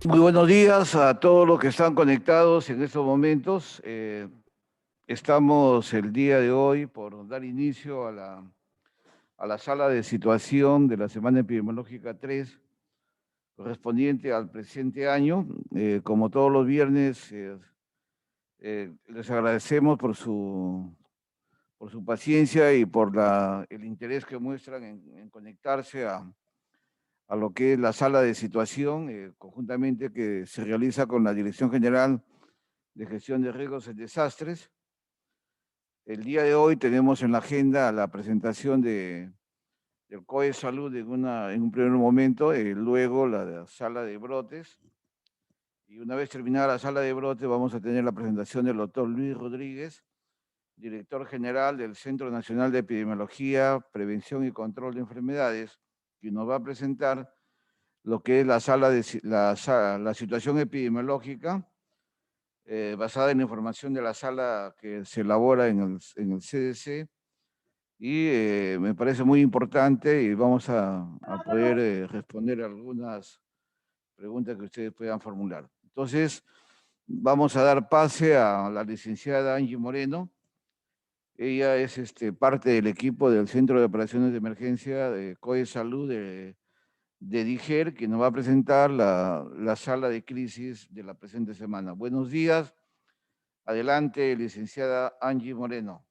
Muy buenos días a todos los que están conectados en estos momentos. Estamos el día de hoy por dar inicio a la sala de situación de la Semana Epidemiológica 3, correspondiente al presente año. Como todos los viernes, les agradecemos por su paciencia y por el interés que muestran en conectarse a lo que es la sala de situación, conjuntamente que se realiza con la Dirección General de Gestión de Riesgos y Desastres. El día de hoy tenemos en la agenda la presentación del COE Salud en un primer momento, luego la sala de brotes. Y una vez terminada la sala de brotes, vamos a tener la presentación del doctor Luis Rodríguez, director general del Centro Nacional de Epidemiología, Prevención y Control de Enfermedades, que nos va a presentar lo que es la situación epidemiológica basada en la información de la sala que se elabora en el CDC, y me parece muy importante y vamos a poder responder algunas preguntas que ustedes puedan formular. Entonces, vamos a dar pase a la licenciada Angie Moreno. Ella es parte del equipo del Centro de Operaciones de Emergencia de COE Salud de DIGER, que nos va a presentar la sala de crisis de la presente semana. Buenos días. Adelante, licenciada Angie Moreno.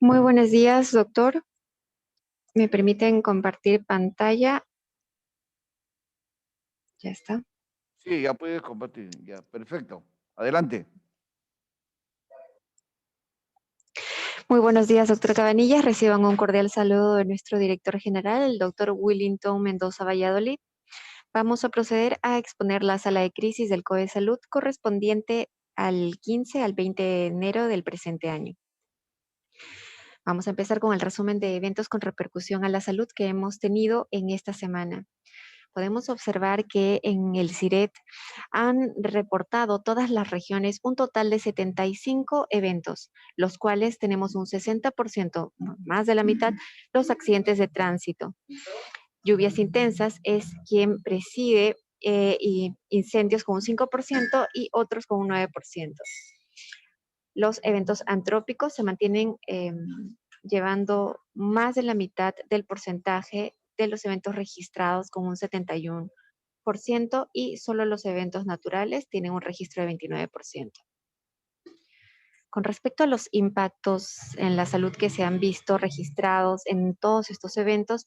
Muy buenos días, doctor. ¿Me permiten compartir pantalla? Ya está. Sí, ya puedes compartir. Ya, perfecto. Adelante. Muy buenos días, doctor Cabanillas. Reciban un cordial saludo de nuestro director general, el doctor Willington Mendoza Valladolid. Vamos a proceder a exponer la sala de crisis del COE Salud correspondiente al 15 al 20 de enero del presente año. Vamos a empezar con el resumen de eventos con repercusión a la salud que hemos tenido en esta semana. Podemos observar que en el CIRET han reportado todas las regiones un total de 75 eventos, los cuales tenemos un 60%, más de la mitad, los accidentes de tránsito. Lluvias intensas es quien preside y incendios con un 5% y otros con un 9%. Los eventos antrópicos se mantienen llevando más de la mitad del porcentaje de los eventos registrados con un 71% y solo los eventos naturales tienen un registro de 29%. Con respecto a los impactos en la salud que se han visto registrados en todos estos eventos,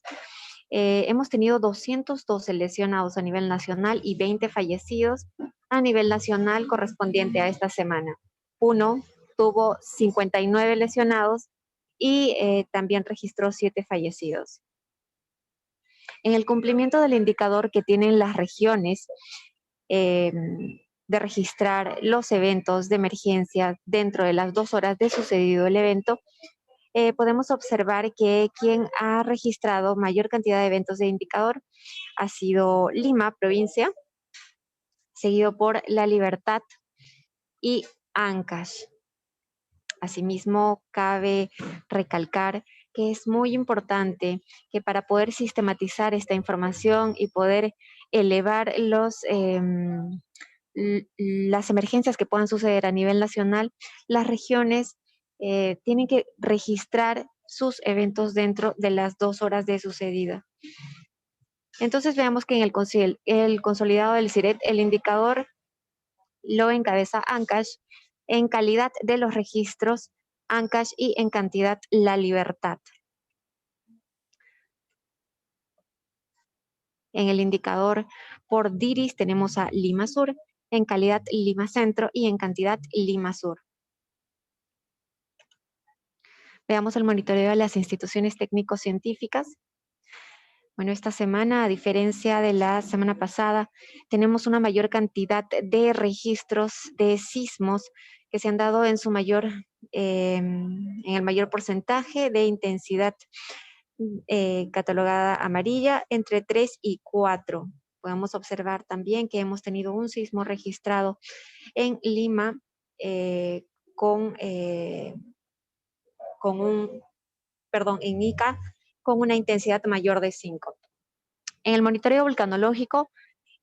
hemos tenido 212 lesionados a nivel nacional y 20 fallecidos a nivel nacional correspondiente a esta semana. Uno tuvo 59 lesionados y también registró 7 fallecidos. En el cumplimiento del indicador que tienen las regiones de registrar los eventos de emergencia dentro de las 2 horas de sucedido el evento, podemos observar que quien ha registrado mayor cantidad de eventos de indicador ha sido Lima, provincia, seguido por La Libertad y Ancash. Asimismo, cabe recalcar que es muy importante que para poder sistematizar esta información y poder elevar las emergencias que puedan suceder a nivel nacional, las regiones tienen que registrar sus eventos dentro de las 2 horas de sucedida. Entonces veamos que en el consolidado del CIRET, el indicador lo encabeza Ancash en calidad de los registros Ancash y en cantidad La Libertad. En el indicador por DIRIS tenemos a Lima Sur, en calidad Lima Centro y en cantidad Lima Sur. Veamos el monitoreo de las instituciones técnico-científicas. Bueno, esta semana, a diferencia de la semana pasada, tenemos una mayor cantidad de registros de sismos que se han dado en el mayor porcentaje de intensidad catalogada amarilla entre 3 y 4. Podemos observar también que hemos tenido un sismo registrado en Lima en Ica con una intensidad mayor de 5. En el monitoreo vulcanológico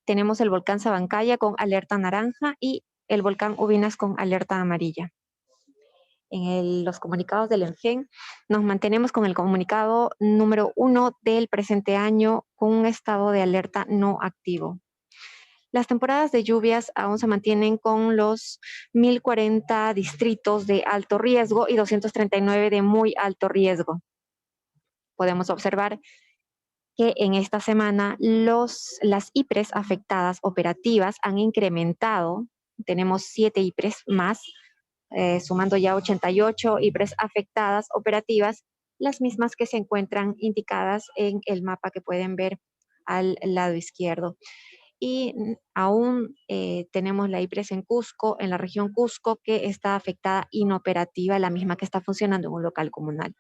tenemos el volcán Sabancaya con alerta naranja y el volcán Ubinas con alerta amarilla. En los comunicados del ENFEN, nos mantenemos con el comunicado número 1 del presente año con un estado de alerta no activo. Las temporadas de lluvias aún se mantienen con los 1040 distritos de alto riesgo y 239 de muy alto riesgo. Podemos observar que en esta semana las IPRES afectadas operativas han incrementado. Tenemos 7 IPRES más, sumando ya 88 IPRES afectadas operativas, las mismas que se encuentran indicadas en el mapa que pueden ver al lado izquierdo. Y aún tenemos la IPRES en Cusco, en la región Cusco, que está afectada inoperativa, la misma que está funcionando en un local comunal.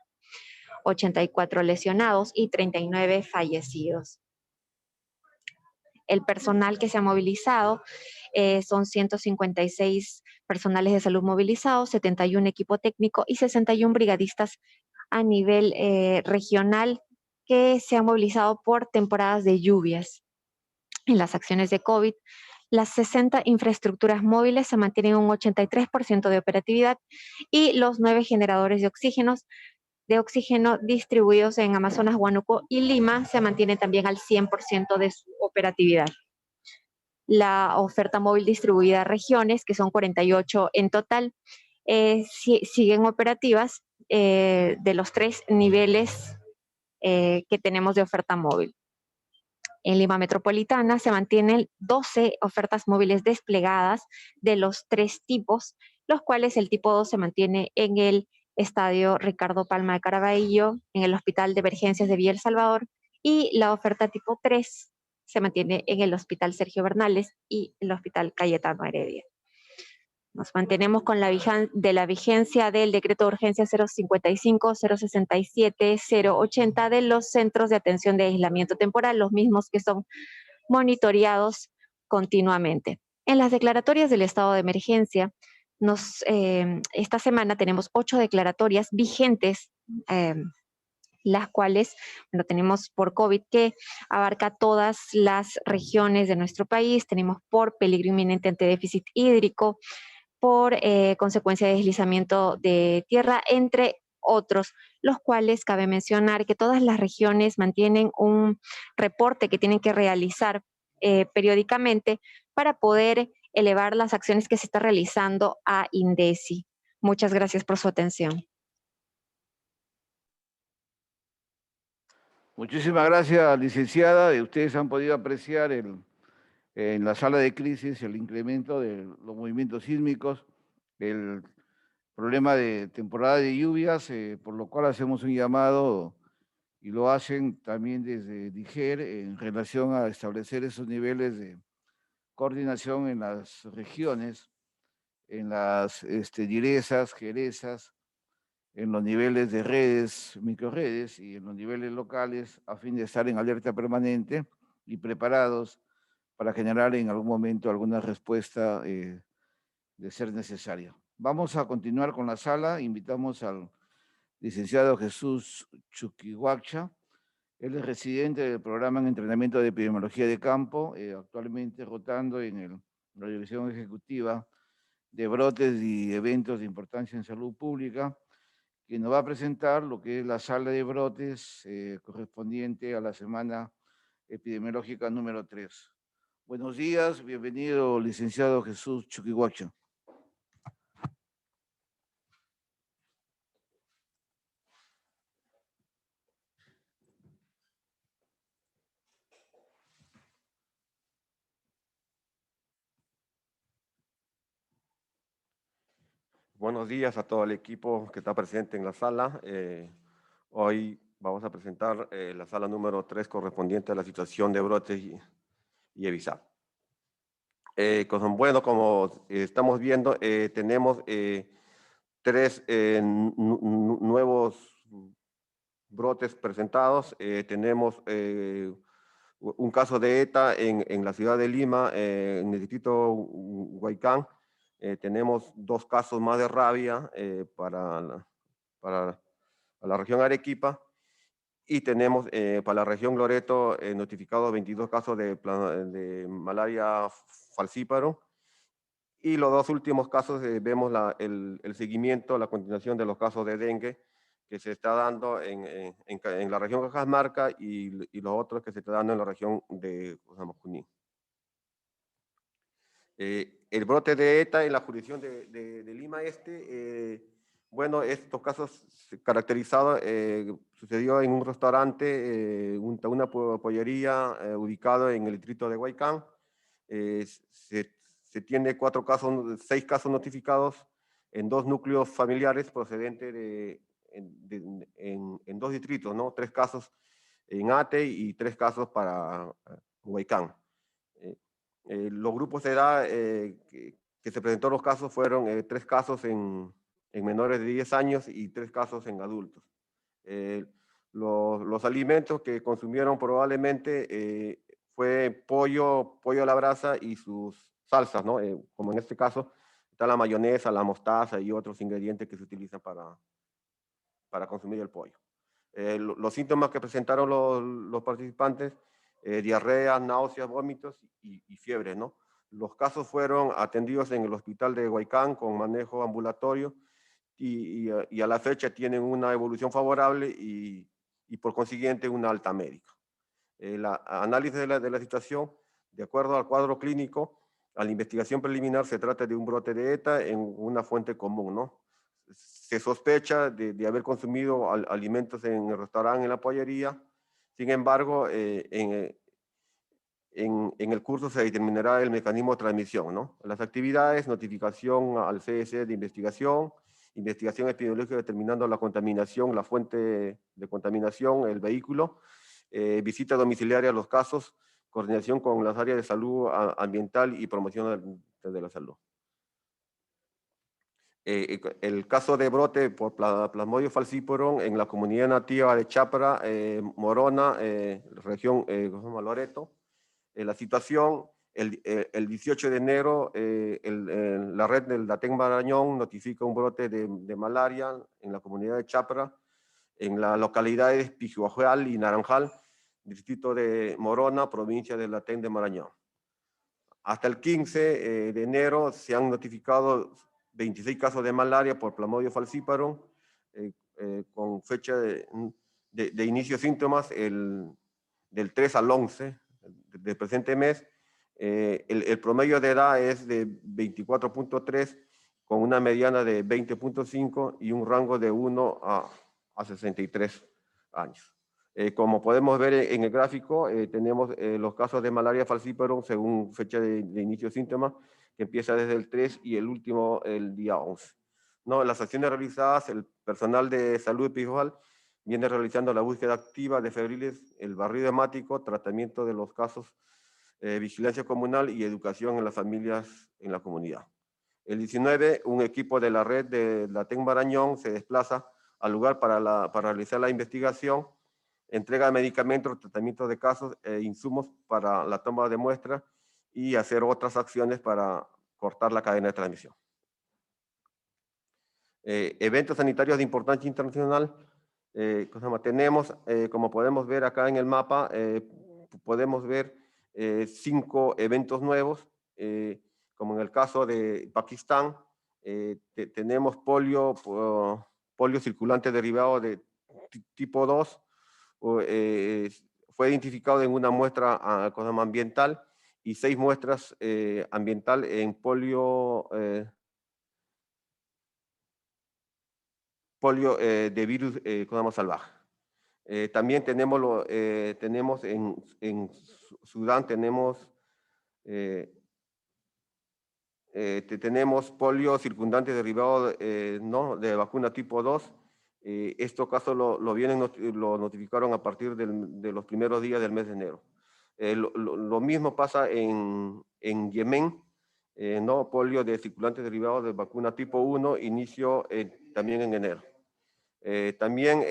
84 lesionados y 39 fallecidos. El personal que se ha movilizado son 156 personales de salud movilizados, 71 equipo técnico y 61 brigadistas a nivel regional que se han movilizado por temporadas de lluvias. En las acciones de COVID, las 60 infraestructuras móviles se mantienen un 83% de operatividad y los 9 generadores de oxígeno distribuidos en Amazonas, Huánuco y Lima se mantienen también al 100% de su operatividad. La oferta móvil distribuida a regiones, que son 48 en total, siguen operativas de los 3 niveles que tenemos de oferta móvil. En Lima Metropolitana se mantienen 12 ofertas móviles desplegadas de los 3 tipos, los cuales el tipo 2 se mantiene en el Estadio Ricardo Palma de Caraballo, en el Hospital de Emergencias de Villa El Salvador, y la oferta tipo 3 se mantiene en el Hospital Sergio Bernales y el Hospital Cayetano Heredia. Nos mantenemos con la vigencia del decreto de urgencia 055, 067, 080 de los centros de atención de aislamiento temporal, los mismos que son monitoreados continuamente. En las declaratorias del estado de emergencia, esta semana tenemos 8 declaratorias vigentes, las cuales, tenemos por COVID que abarca todas las regiones de nuestro país, tenemos por peligro inminente ante déficit hídrico, por consecuencia de deslizamiento de tierra, entre otros, los cuales cabe mencionar que todas las regiones mantienen un reporte que tienen que realizar periódicamente para poder elevar las acciones que se está realizando a INDECI. Muchas gracias por su atención. Muchísimas gracias, licenciada. Ustedes han podido apreciar en la sala de crisis el incremento de los movimientos sísmicos, el problema de temporada de lluvias, por lo cual hacemos un llamado y lo hacen también desde DIGER en relación a establecer esos niveles de coordinación en las regiones, en las direzas, jerezas, en los niveles de redes, microredes y en los niveles locales, a fin de estar en alerta permanente y preparados para generar en algún momento alguna respuesta de ser necesaria. Vamos a continuar con la sala. Invitamos al licenciado Jesús Chuquihuacha. Él es residente del programa en entrenamiento de epidemiología de campo, actualmente rotando en la Dirección Ejecutiva de Brotes y Eventos de Importancia en Salud Pública, que nos va a presentar lo que es la sala de brotes correspondiente a la semana epidemiológica número 3. Buenos días, bienvenido, licenciado Jesús Chuquihuacha. Buenos días a todo el equipo que está presente en la sala. Hoy vamos a presentar la sala número 3 correspondiente a la situación de brotes y EVISA. Bueno, como estamos viendo, tenemos 3 nuevos brotes presentados. Tenemos un caso de ETA en la ciudad de Lima, en el distrito Huaycán. Tenemos 2 casos más de rabia para la región Arequipa Y tenemos para la región Loreto notificados 22 casos de malaria falcíparo. Y los dos últimos casos vemos el seguimiento, la continuación de los casos de dengue que se está dando en la región Cajamarca y los otros que se está dando en la región de Junín. El brote de ETA en la jurisdicción de Lima Este, bueno, estos casos caracterizados sucedió en un restaurante, una pollería ubicado en el distrito de Huaycán. Se tiene 6 casos notificados en 2 núcleos familiares procedentes en 2 distritos, ¿no? 3 casos en Ate y 3 casos para Huaycán. Los grupos de edad que se presentó los casos fueron 3 casos en menores de 10 años y 3 casos en adultos. Los alimentos que consumieron probablemente fue pollo a la brasa y sus salsas, ¿no? Como en este caso está la mayonesa, la mostaza y otros ingredientes que se utilizan para consumir el pollo. Los síntomas que presentaron los participantes, diarrea, náuseas, vómitos y fiebre, ¿no? Los casos fueron atendidos en el hospital de Huaycán con manejo ambulatorio y a la fecha tienen una evolución favorable y por consiguiente una alta médica. El análisis de la situación, de acuerdo al cuadro clínico, a la investigación preliminar se trata de un brote de ETA en una fuente común, ¿no? Se sospecha de haber consumido alimentos en el restaurante, en la pollería. Sin embargo, en el curso se determinará el mecanismo de transmisión, ¿no? Las actividades, notificación al CSE de investigación epidemiológica determinando la contaminación, la fuente de contaminación, el vehículo, visita domiciliaria a los casos, coordinación con las áreas de salud ambiental y promoción de la salud. El caso de brote por Plasmodium falciparum en la comunidad nativa de Chapra, Morona, región Loreto. La situación, el 18 de enero, la red del Datén Marañón notifica un brote de malaria en la comunidad de Chapra, en las localidades Pijuajal y Naranjal, distrito de Morona, provincia del Datén de Marañón. Hasta el 15 de enero se han notificado 26 casos de malaria por Plasmodium falciparum, con fecha de inicio de síntomas del 3 al 11 del presente mes. El promedio de edad es de 24.3, con una mediana de 20.5 y un rango de 1 a 63 años. Como podemos ver en el gráfico, tenemos los casos de malaria falciparum según fecha de inicio de síntomas, que empieza desde el 3 y el último el día 11. ¿No? Las acciones realizadas, el personal de salud epidemiológica viene realizando la búsqueda activa de febriles, el barrido hemático, tratamiento de los casos, vigilancia comunal y educación en las familias en la comunidad. El 19, un equipo de la red de Datén Marañón se desplaza al lugar para realizar la investigación, entrega de medicamentos, tratamiento de casos e insumos para la toma de muestras y hacer otras acciones para cortar la cadena de transmisión. Eventos sanitarios de importancia internacional. Tenemos, como podemos ver acá en el mapa, podemos ver 5 eventos nuevos, como en el caso de Pakistán, tenemos polio circulante derivado de tipo 2, fue identificado en una muestra ambiental y 6 muestras ambiental en polio de virus salvaje. También tenemos, tenemos en Sudán, tenemos polio circundante derivado ¿no? de vacuna tipo 2. Estos casos lo notificaron a partir de los primeros días del mes de enero. Lo mismo pasa en Yemen, ¿no? Polio de circulante derivado de vacuna tipo 1, inicio también en enero. También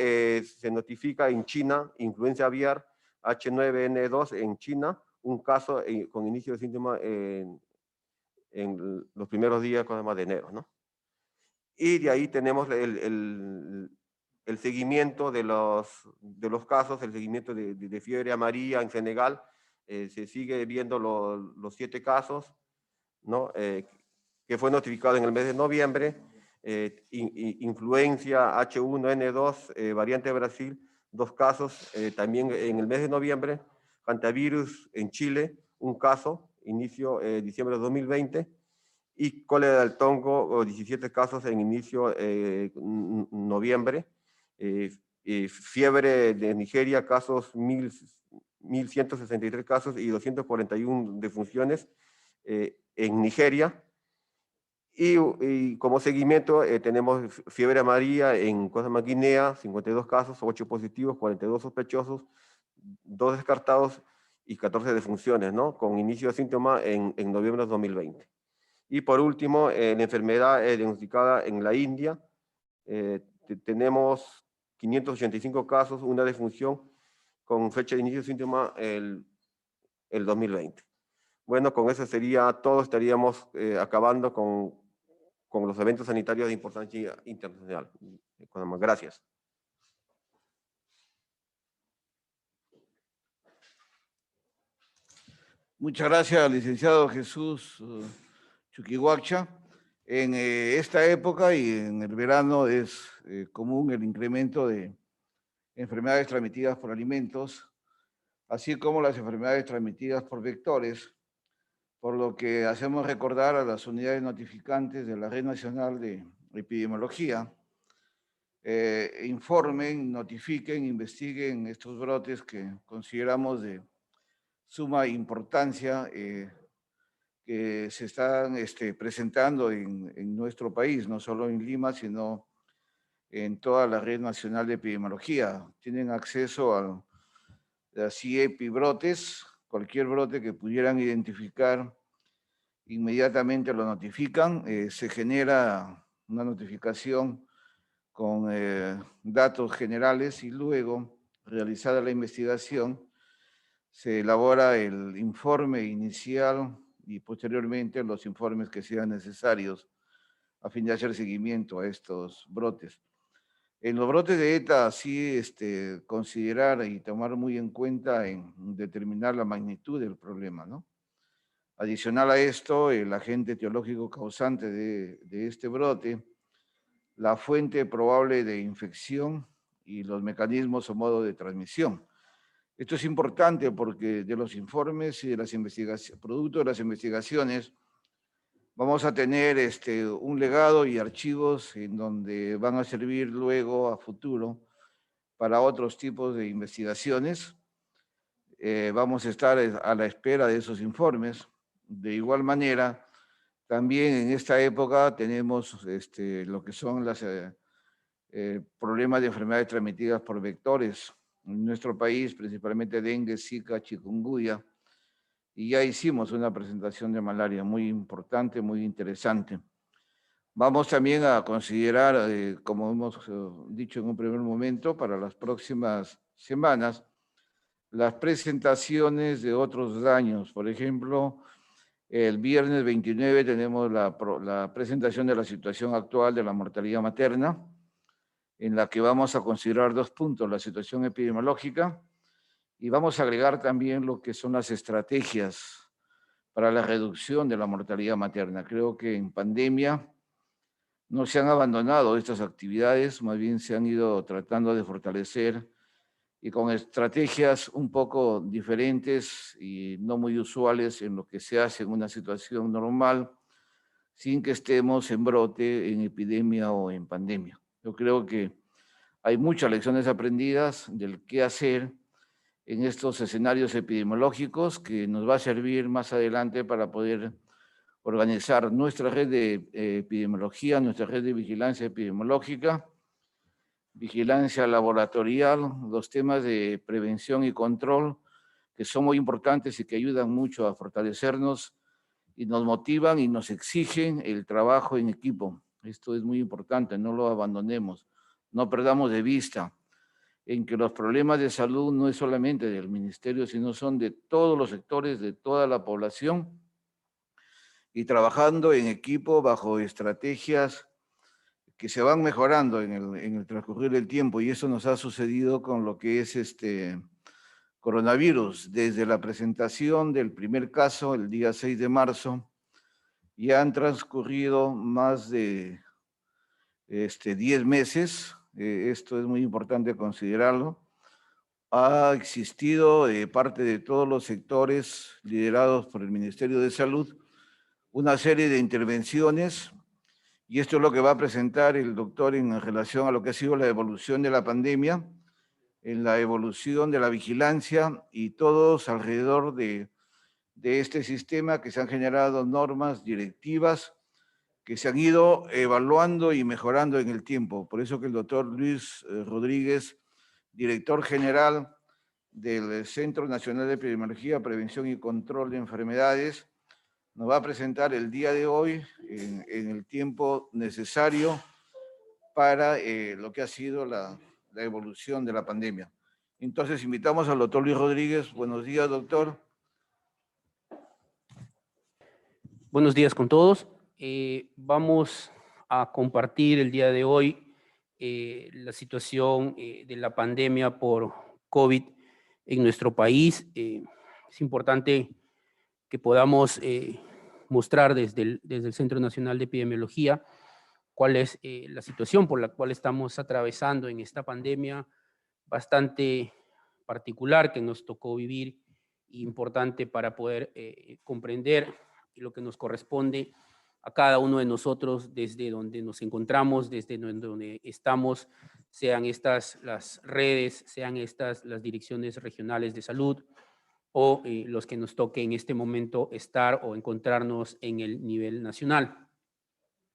se notifica en China, influenza aviar H9N2 en China, un caso con inicio de síntomas en los primeros días de enero, ¿no? Y de ahí tenemos el seguimiento de los casos, el seguimiento de fiebre amarilla en Senegal. Se sigue viendo los 7 casos, ¿no? Que fue notificado en el mes de noviembre. Influencia H1N2, variante de Brasil, 2 casos, también en el mes de noviembre. Hantavirus en Chile, 1 caso, inicio diciembre de 2020. Y cólera del tongo, 17 casos en inicio noviembre. Fiebre de Nigeria, casos 1.163 casos y 241 defunciones en Nigeria. Y como seguimiento tenemos fiebre amarilla en Guinea, 52 casos, 8 positivos, 42 sospechosos, 2 descartados y 14 defunciones, ¿no? Con inicio de síntomas en noviembre de 2020. Y por último, la enfermedad diagnosticada en la India, tenemos 585 casos, una defunción con fecha de inicio de síntomas el 2020. Bueno, con eso sería todo, estaríamos acabando con los eventos sanitarios de importancia internacional. Gracias. Muchas gracias, licenciado Jesús Chuquihuacha. En esta época y en el verano es común el incremento de enfermedades transmitidas por alimentos, así como las enfermedades transmitidas por vectores, por lo que hacemos recordar a las unidades notificantes de la Red Nacional de Epidemiología, informen, notifiquen, investiguen estos brotes que consideramos de suma importancia que se están presentando en nuestro país, no solo en Lima, sino en toda la Red Nacional de Epidemiología. Tienen acceso a CIEPI brotes, cualquier brote que pudieran identificar, inmediatamente lo notifican, se genera una notificación con datos generales y luego, realizada la investigación, se elabora el informe inicial y posteriormente los informes que sean necesarios a fin de hacer seguimiento a estos brotes. En los brotes de ETA, sí considerar y tomar muy en cuenta en determinar la magnitud del problema, ¿no? Adicional a esto, el agente etiológico causante de este brote, la fuente probable de infección y los mecanismos o modos de transmisión. Esto es importante porque de los informes y de las investigaciones, producto de las investigaciones, vamos a tener un legado y archivos en donde van a servir luego a futuro para otros tipos de investigaciones. Vamos a estar a la espera de esos informes. De igual manera, también en esta época tenemos lo que son los problemas de enfermedades transmitidas por vectores. En nuestro país, principalmente dengue, zika, chikungunya, y ya hicimos una presentación de malaria muy importante, muy interesante. Vamos también a considerar, como hemos dicho en un primer momento, para las próximas semanas, las presentaciones de otros daños. Por ejemplo, el viernes 29 tenemos la presentación de la situación actual de la mortalidad materna, en la que vamos a considerar 2 puntos, la situación epidemiológica, y vamos a agregar también lo que son las estrategias para la reducción de la mortalidad materna. Creo que en pandemia no se han abandonado estas actividades, más bien se han ido tratando de fortalecer y con estrategias un poco diferentes y no muy usuales en lo que se hace en una situación normal, sin que estemos en brote, en epidemia o en pandemia. Yo creo que hay muchas lecciones aprendidas del qué hacer en estos escenarios epidemiológicos que nos va a servir más adelante para poder organizar nuestra red de epidemiología, nuestra red de vigilancia epidemiológica, vigilancia laboratorial, los temas de prevención y control, que son muy importantes y que ayudan mucho a fortalecernos y nos motivan y nos exigen el trabajo en equipo. Esto es muy importante, no lo abandonemos, no perdamos de vista en que los problemas de salud no es solamente del ministerio, sino son de todos los sectores, de toda la población, y trabajando en equipo bajo estrategias que se van mejorando en el transcurrir del tiempo, y eso nos ha sucedido con lo que es coronavirus. Desde la presentación del primer caso, el día 6 de marzo, ya han transcurrido más de 10 meses. Esto es muy importante considerarlo. Ha existido de parte de todos los sectores liderados por el Ministerio de Salud una serie de intervenciones, y esto es lo que va a presentar el doctor en relación a lo que ha sido la evolución de la pandemia, en la evolución de la vigilancia y todos alrededor de este sistema, que se han generado normas directivas que se han ido evaluando y mejorando en el tiempo. Por eso que el doctor Luis Rodríguez, director general del Centro Nacional de Epidemiología, Prevención y Control de Enfermedades, nos va a presentar el día de hoy en el tiempo necesario para lo que ha sido la evolución de la pandemia. Entonces, invitamos al doctor Luis Rodríguez. Buenos días, doctor. Buenos días con todos. Vamos a compartir el día de hoy la situación de la pandemia por COVID en nuestro país. Es importante que podamos mostrar desde el Centro Nacional de Epidemiología cuál es la situación por la cual estamos atravesando en esta pandemia bastante particular que nos tocó vivir, importante para poder comprender lo que nos corresponde a cada uno de nosotros desde donde nos encontramos, desde donde estamos, sean estas las redes, sean estas las direcciones regionales de salud o los que nos toque en este momento estar o encontrarnos en el nivel nacional.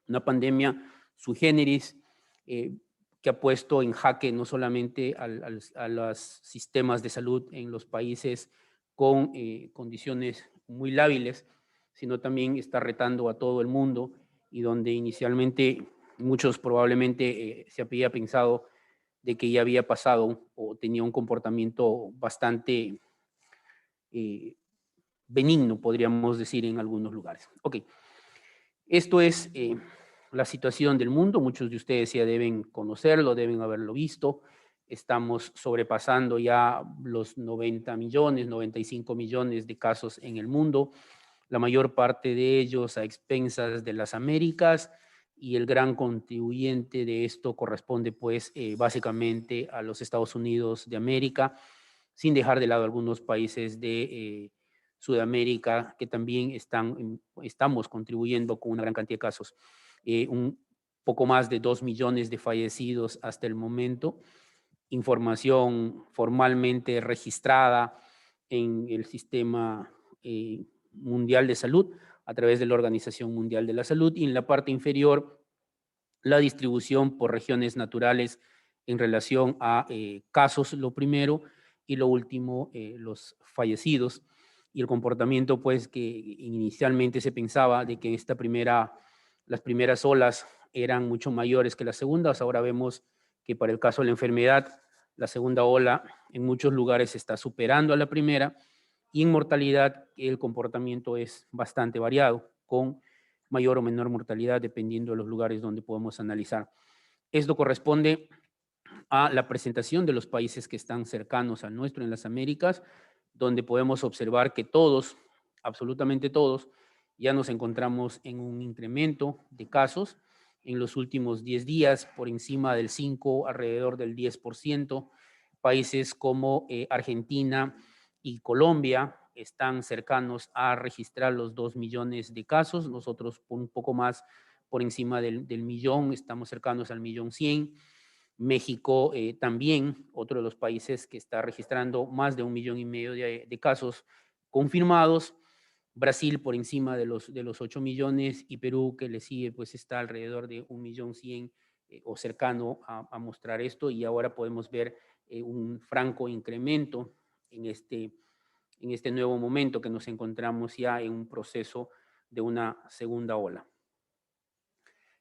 Una pandemia sui generis que ha puesto en jaque no solamente a los sistemas de salud en los países con condiciones muy lábiles, sino también está retando a todo el mundo, y donde inicialmente muchos probablemente se había pensado de que ya había pasado o tenía un comportamiento bastante benigno, podríamos decir, en algunos lugares. Ok, esto es la situación del mundo. Muchos de ustedes ya deben conocerlo, deben haberlo visto. Estamos sobrepasando ya los 90 millones, 95 millones de casos en el mundo, la mayor parte de ellos a expensas de las Américas, y el gran contribuyente de esto corresponde pues básicamente a los Estados Unidos de América, sin dejar de lado algunos países de Sudamérica que también estamos contribuyendo con una gran cantidad de casos. Un poco más de 2 millones de fallecidos hasta el momento, información formalmente registrada en el sistema mundial de salud a través de la Organización Mundial de la Salud, y en la parte inferior la distribución por regiones naturales en relación a casos, lo primero, y lo último, los fallecidos, y el comportamiento pues que inicialmente se pensaba de que las primeras olas eran mucho mayores que las segundas. Ahora vemos que para el caso de la enfermedad, la segunda ola en muchos lugares está superando a la primera, y en mortalidad el comportamiento es bastante variado, con mayor o menor mortalidad dependiendo de los lugares donde podemos analizar. Esto corresponde a la presentación de los países que están cercanos al nuestro en las Américas, donde podemos observar que todos, absolutamente todos, ya nos encontramos en un incremento de casos en los últimos 10 días, por encima del 5, alrededor del 10%. Países como Argentina y Colombia están cercanos a registrar los 2 millones de casos. Nosotros un poco más por encima del millón, estamos cercanos al 1.100.000. México también, otro de los países que está registrando más de 1,5 millones de casos confirmados. Brasil por encima de los 8 millones, y Perú, que le sigue, pues está alrededor de 1.100.000 o cercano a mostrar esto, y ahora podemos ver un franco incremento en este nuevo momento que nos encontramos ya en un proceso de una segunda ola.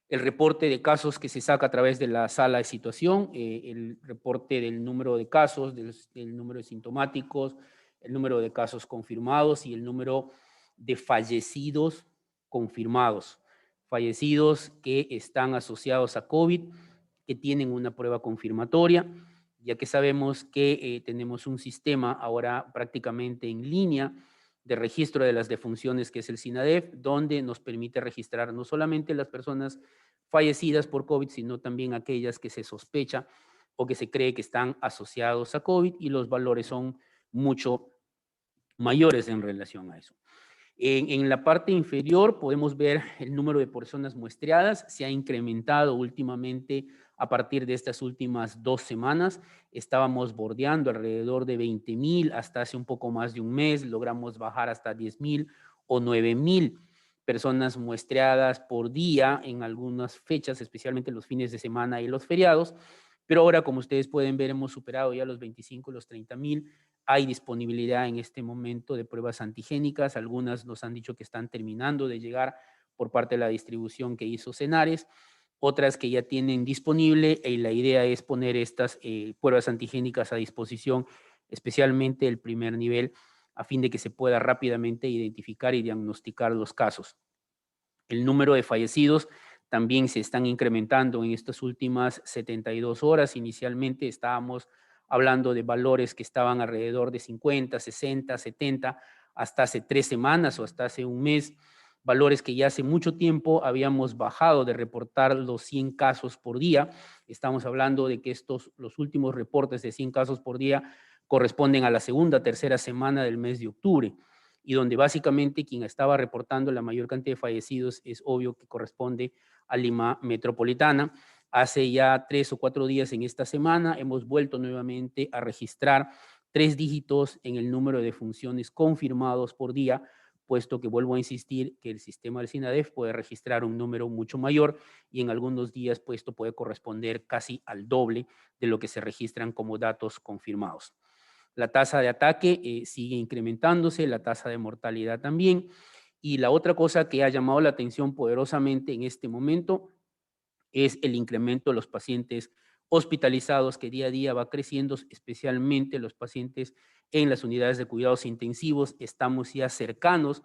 El reporte de casos que se saca a través de la sala de situación, el reporte del número de casos, del número de sintomáticos, el número de casos confirmados y el número de fallecidos confirmados. fallecidos que están asociados a COVID, que tienen una prueba confirmatoria, ya que sabemos que tenemos un sistema ahora prácticamente en línea de registro de las defunciones, que es el SINADEF, donde nos permite registrar no solamente las personas fallecidas por COVID, sino también aquellas que se sospecha o que se cree que están asociados a COVID, y los valores son mucho mayores en relación a eso. En la parte inferior podemos ver el número de personas muestreadas. Se ha incrementado últimamente a partir de estas últimas 2 semanas. Estábamos bordeando alrededor de 20,000 hasta hace un poco más de un mes. Logramos bajar hasta 10,000 o 9,000 personas muestreadas por día en algunas fechas, especialmente los fines de semana y los feriados. Pero ahora, como ustedes pueden ver, hemos superado ya los 25, los 30,000. Hay disponibilidad en este momento de pruebas antigénicas. Algunas nos han dicho que están terminando de llegar por parte de la distribución que hizo Senares, otras que ya tienen disponible, y la idea es poner estas pruebas antigénicas a disposición, especialmente el primer nivel, a fin de que se pueda rápidamente identificar y diagnosticar los casos. El número de fallecidos también se están incrementando en estas últimas 72 horas. Inicialmente estábamos hablando de valores que estaban alrededor de 50, 60, 70, hasta hace 3 semanas o hasta hace un mes, valores que ya hace mucho tiempo habíamos bajado de reportar los 100 casos por día. Estamos hablando de que los últimos reportes de 100 casos por día corresponden a la segunda, tercera semana del mes de octubre, y donde básicamente quien estaba reportando la mayor cantidad de fallecidos es obvio que corresponde a Lima Metropolitana. Hace ya 3 o 4 días en esta semana hemos vuelto nuevamente a registrar 3 dígitos en el número de defunciones confirmados por día, puesto que vuelvo a insistir que el sistema del SINADEF puede registrar un número mucho mayor, y en algunos días pues, esto puede corresponder casi al doble de lo que se registran como datos confirmados. La tasa de ataque sigue incrementándose, la tasa de mortalidad también. Y la otra cosa que ha llamado la atención poderosamente en este momento es el incremento de los pacientes hospitalizados, que día a día va creciendo, especialmente los pacientes en las unidades de cuidados intensivos. Estamos ya cercanos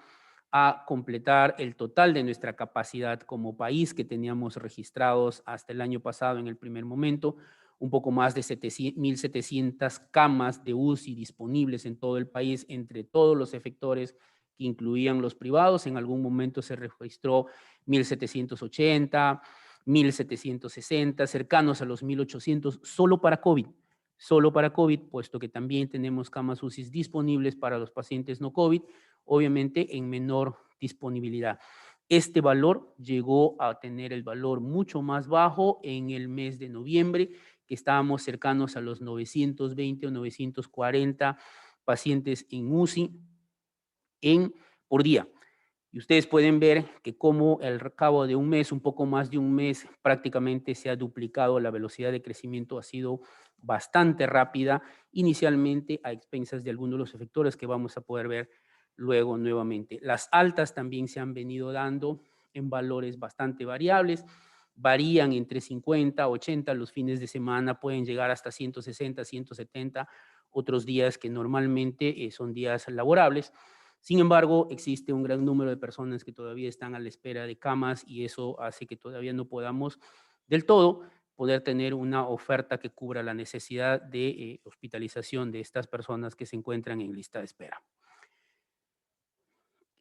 a completar el total de nuestra capacidad como país, que teníamos registrados hasta el año pasado en el primer momento, un poco más de 1,700 camas de UCI disponibles en todo el país, entre todos los efectores que incluían los privados. En algún momento se registró 1,780, 1,760, cercanos a los 1,800, solo para COVID, puesto que también tenemos camas UCI disponibles para los pacientes no COVID, obviamente en menor disponibilidad. Este valor llegó a tener el valor mucho más bajo en el mes de noviembre, que estábamos cercanos a los 920 o 940 pacientes en UCI por día. Y ustedes pueden ver que como al cabo de un mes, un poco más de un mes, prácticamente se ha duplicado. La velocidad de crecimiento ha sido bastante rápida, inicialmente a expensas de algunos de los efectores que vamos a poder ver luego nuevamente. Las altas también se han venido dando en valores bastante variables, varían entre 50, 80, los fines de semana pueden llegar hasta 160, 170, otros días que normalmente son días laborables. Sin embargo, existe un gran número de personas que todavía están a la espera de camas, y eso hace que todavía no podamos del todo poder tener una oferta que cubra la necesidad de hospitalización de estas personas que se encuentran en lista de espera.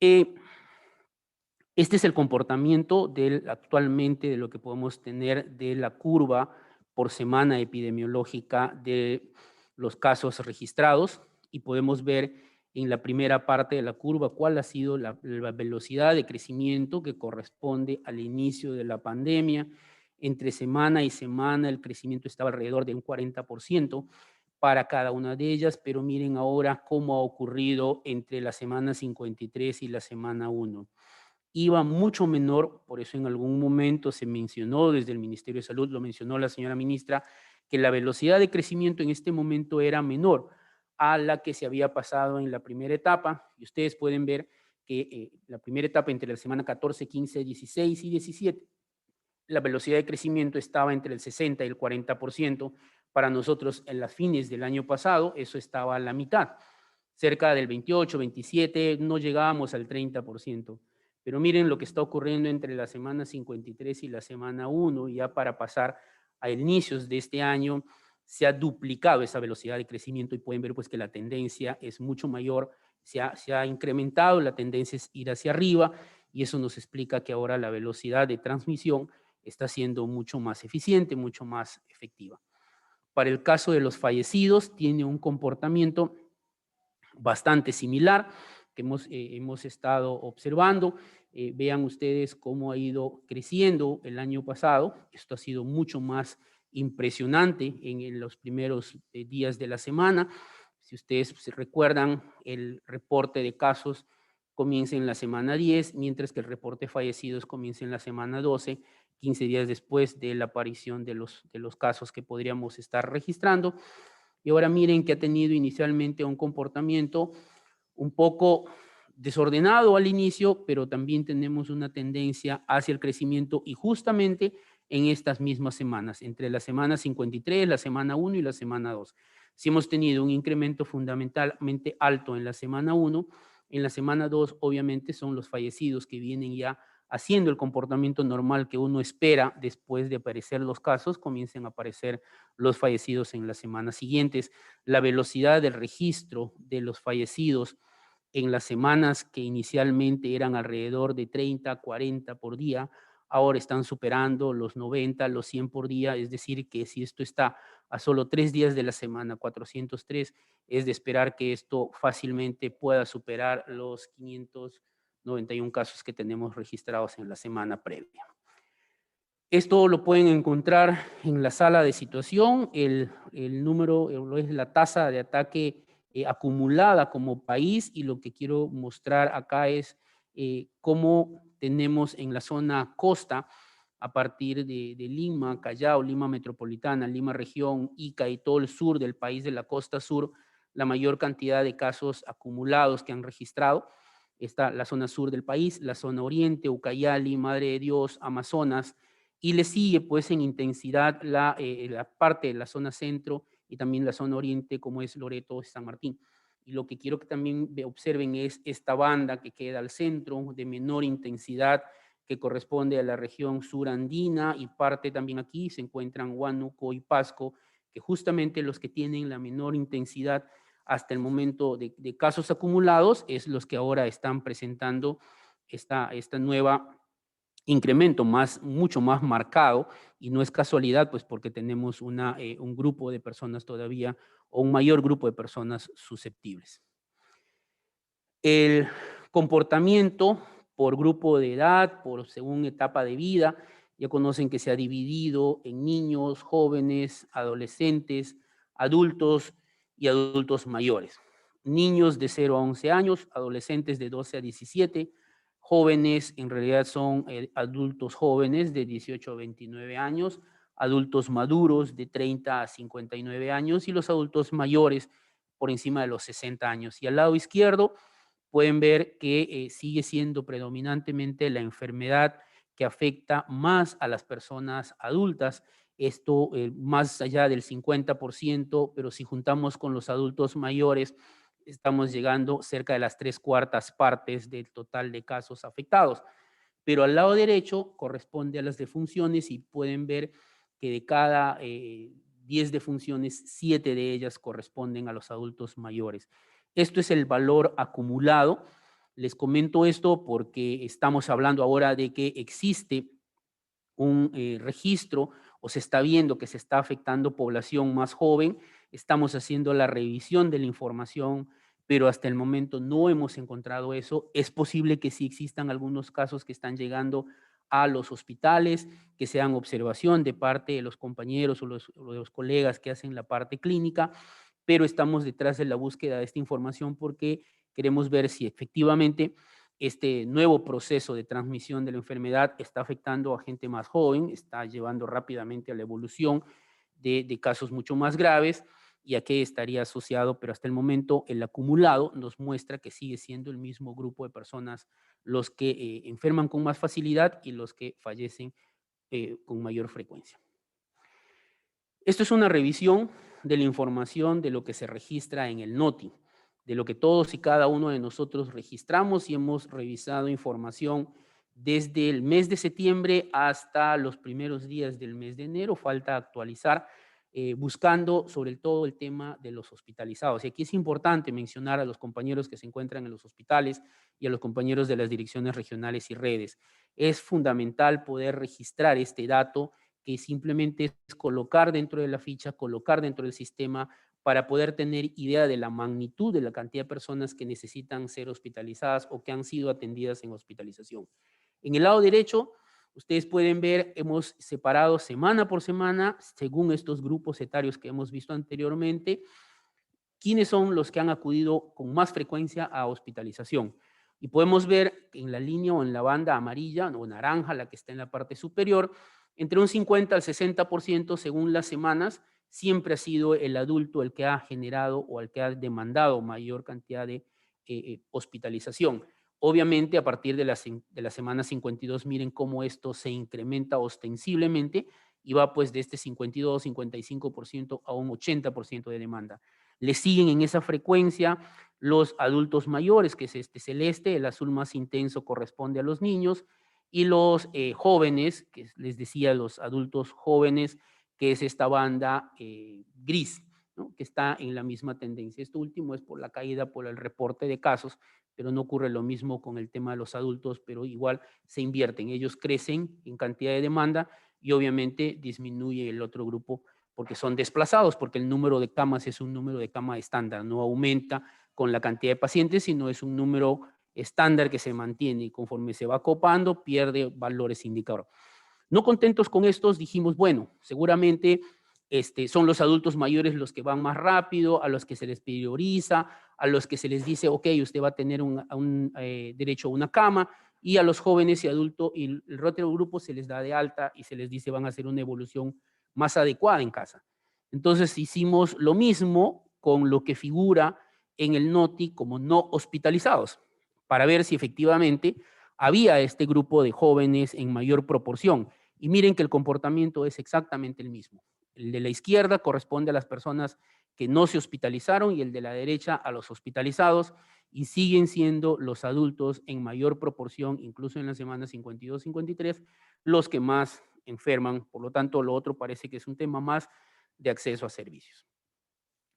Este es el comportamiento actualmente de lo que podemos tener de la curva por semana epidemiológica de los casos registrados, y podemos ver en la primera parte de la curva cuál ha sido la velocidad de crecimiento que corresponde al inicio de la pandemia. Entre semana y semana el crecimiento estaba alrededor de un 40% para cada una de ellas, pero miren ahora cómo ha ocurrido entre la semana 53 y la semana 1. Iba mucho menor, por eso en algún momento se mencionó desde el Ministerio de Salud, lo mencionó la señora ministra, que la velocidad de crecimiento en este momento era menor a la que se había pasado en la primera etapa, y ustedes pueden ver que la primera etapa entre la semana 14, 15, 16 y 17, la velocidad de crecimiento estaba entre el 60 y el 40%. Para nosotros en las fines del año pasado eso estaba a la mitad, cerca del 28, 27, no llegábamos al 30%. Pero miren lo que está ocurriendo entre la semana 53 y la semana 1, ya para pasar a inicios de este año, se ha duplicado esa velocidad de crecimiento y pueden ver pues que la tendencia es mucho mayor, se ha incrementado, la tendencia es ir hacia arriba y eso nos explica que ahora la velocidad de transmisión está siendo mucho más eficiente, mucho más efectiva. Para el caso de los fallecidos, tiene un comportamiento bastante similar que hemos estado observando. Vean ustedes cómo ha ido creciendo el año pasado. Esto ha sido mucho más impresionante en los primeros días de la semana. Si ustedes se recuerdan, el reporte de casos comienza en la semana 10, mientras que el reporte de fallecidos comienza en la semana 12, 15 días después de la aparición de los casos que podríamos estar registrando. Y ahora miren que ha tenido inicialmente un comportamiento un poco desordenado al inicio, pero también tenemos una tendencia hacia el crecimiento y justamente en estas mismas semanas, entre la semana 53, la semana 1 y la semana 2. Si hemos tenido un incremento fundamentalmente alto en la semana 1, en la semana 2 obviamente son los fallecidos que vienen ya haciendo el comportamiento normal que uno espera después de aparecer los casos, comiencen a aparecer los fallecidos en las semanas siguientes. La velocidad del registro de los fallecidos en las semanas que inicialmente eran alrededor de 30, 40 por día, ahora están superando los 90, los 100 por día, es decir, que si esto está a solo 3 días de la semana, 403, es de esperar que esto fácilmente pueda superar los 591 casos que tenemos registrados en la semana previa. Esto lo pueden encontrar en la sala de situación, el número, es la tasa de ataque acumulada como país, y lo que quiero mostrar acá es cómo tenemos en la zona costa, a partir de Lima, Callao, Lima Metropolitana, Lima Región, Ica y todo el sur del país de la costa sur, la mayor cantidad de casos acumulados que han registrado. Está la zona sur del país, la zona oriente, Ucayali, Madre de Dios, Amazonas, y le sigue pues en intensidad la parte de la zona centro y también la zona oriente, como es Loreto y San Martín. Y lo que quiero que también observen es esta banda que queda al centro, de menor intensidad, que corresponde a la región surandina, y parte también aquí se encuentran Huánuco y Pasco, que justamente los que tienen la menor intensidad hasta el momento de casos acumulados es los que ahora están presentando esta nueva incremento mucho más marcado, y no es casualidad, pues porque tenemos un grupo de personas todavía, o un mayor grupo de personas susceptibles. El comportamiento por grupo de edad, según etapa de vida, ya conocen que se ha dividido en niños, jóvenes, adolescentes, adultos y adultos mayores. Niños de 0 a 11 años, adolescentes de 12 a 17, jóvenes en realidad son adultos jóvenes de 18 a 29 años, adultos maduros de 30 a 59 años y los adultos mayores por encima de los 60 años. Y al lado izquierdo pueden ver que sigue siendo predominantemente la enfermedad que afecta más a las personas adultas, esto más allá del 50%, pero si juntamos con los adultos mayores, estamos llegando cerca de las 3/4 partes del total de casos afectados. Pero al lado derecho corresponde a las defunciones, y pueden ver que de cada 10 defunciones, 7 de ellas corresponden a los adultos mayores. Esto es el valor acumulado. Les comento esto porque estamos hablando ahora de que existe un registro, o se está viendo que se está afectando población más joven. Estamos haciendo la revisión de la información, pero hasta el momento no hemos encontrado eso. Es posible que sí existan algunos casos que están llegando a los hospitales, que sean observación de parte de los compañeros o de los colegas que hacen la parte clínica, pero estamos detrás de la búsqueda de esta información porque queremos ver si efectivamente este nuevo proceso de transmisión de la enfermedad está afectando a gente más joven, está llevando rápidamente a la evolución de casos mucho más graves, y a qué estaría asociado, pero hasta el momento el acumulado nos muestra que sigue siendo el mismo grupo de personas los que enferman con más facilidad y los que fallecen con mayor frecuencia. Esto es una revisión de la información de lo que se registra en el NOTI. de lo que todos y cada uno de nosotros registramos y hemos revisado información desde el mes de septiembre hasta los primeros días del mes de enero. Falta actualizar, buscando sobre todo el tema de los hospitalizados. Y aquí es importante mencionar a los compañeros que se encuentran en los hospitales y a los compañeros de las direcciones regionales y redes. Es fundamental poder registrar este dato, que simplemente es colocar dentro de la ficha, colocar dentro del sistema, para poder tener idea de la magnitud de la cantidad de personas que necesitan ser hospitalizadas o que han sido atendidas en hospitalización. En el lado derecho, ustedes pueden ver, hemos separado semana por semana, según estos grupos etarios que hemos visto anteriormente, quiénes son los que han acudido con más frecuencia a hospitalización. Y podemos ver en la línea o en la banda amarilla o naranja, la que está en la parte superior, entre un 50 al 60% según las semanas, siempre ha sido el adulto el que ha generado o el que ha demandado mayor cantidad de hospitalización. Obviamente, a partir de la semana 52, miren cómo esto se incrementa ostensiblemente y va pues de este 52, 55% a un 80% de demanda. Le siguen en esa frecuencia los adultos mayores, que es este celeste, el azul más intenso corresponde a los niños, y los jóvenes, que les decía, los adultos jóvenes, que es esta banda gris, ¿no? Que está en la misma tendencia. Esto último es por la caída, por el reporte de casos, pero no ocurre lo mismo con el tema de los adultos, pero igual se invierten. Ellos crecen en cantidad de demanda y obviamente disminuye el otro grupo porque son desplazados, porque el número de camas es un número de cama estándar, no aumenta con la cantidad de pacientes, sino es un número estándar que se mantiene y conforme se va copando pierde valores indicador. No contentos con estos, dijimos, bueno, seguramente son los adultos mayores los que van más rápido, a los que se les prioriza, a los que se les dice, ok, usted va a tener derecho a una cama, y a los jóvenes y adultos y el otro grupo se les da de alta y se les dice van a hacer una evolución más adecuada en casa. Entonces hicimos lo mismo con lo que figura en el NOTI como no hospitalizados, para ver si efectivamente había este grupo de jóvenes en mayor proporción. Y miren que el comportamiento es exactamente el mismo. El de la izquierda corresponde a las personas que no se hospitalizaron y el de la derecha a los hospitalizados, y siguen siendo los adultos en mayor proporción, incluso en la semana 52-53, los que más enferman. Por lo tanto, lo otro parece que es un tema más de acceso a servicios.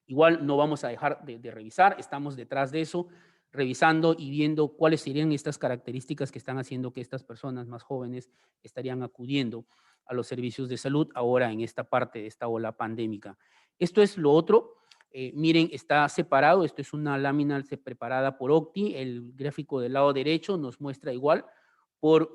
Igual no vamos a dejar de revisar, estamos detrás de eso, revisando y viendo cuáles serían estas características que están haciendo que estas personas más jóvenes estarían acudiendo a los servicios de salud ahora en esta parte de esta ola pandémica. Esto es lo otro. Miren, está separado, esto es una lámina preparada por Octi, el gráfico del lado derecho nos muestra igual por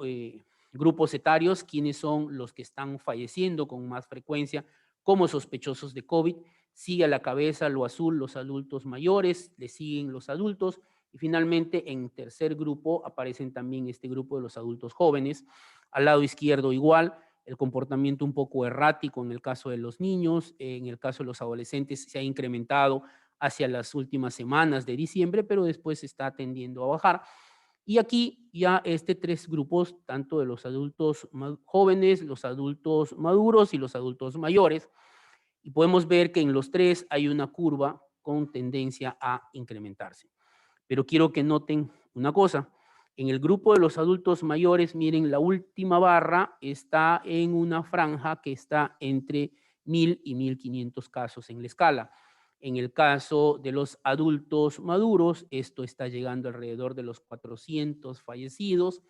grupos etarios quiénes son los que están falleciendo con más frecuencia como sospechosos de COVID. Sigue a la cabeza lo azul, los adultos mayores, le siguen los adultos y finalmente en tercer grupo aparecen también este grupo de los adultos jóvenes. Al lado izquierdo igual, el comportamiento un poco errático en el caso de los niños, en el caso de los adolescentes se ha incrementado hacia las últimas semanas de diciembre, pero después está tendiendo a bajar. Y aquí ya tres grupos, tanto de los adultos jóvenes, los adultos maduros y los adultos mayores, y podemos ver que en los tres hay una curva con tendencia a incrementarse. Pero quiero que noten una cosa. En el grupo de los adultos mayores, miren, la última barra está en una franja que está entre 1.000 y 1.500 casos en la escala. En el caso de los adultos maduros, esto está llegando alrededor de los 400 fallecidos,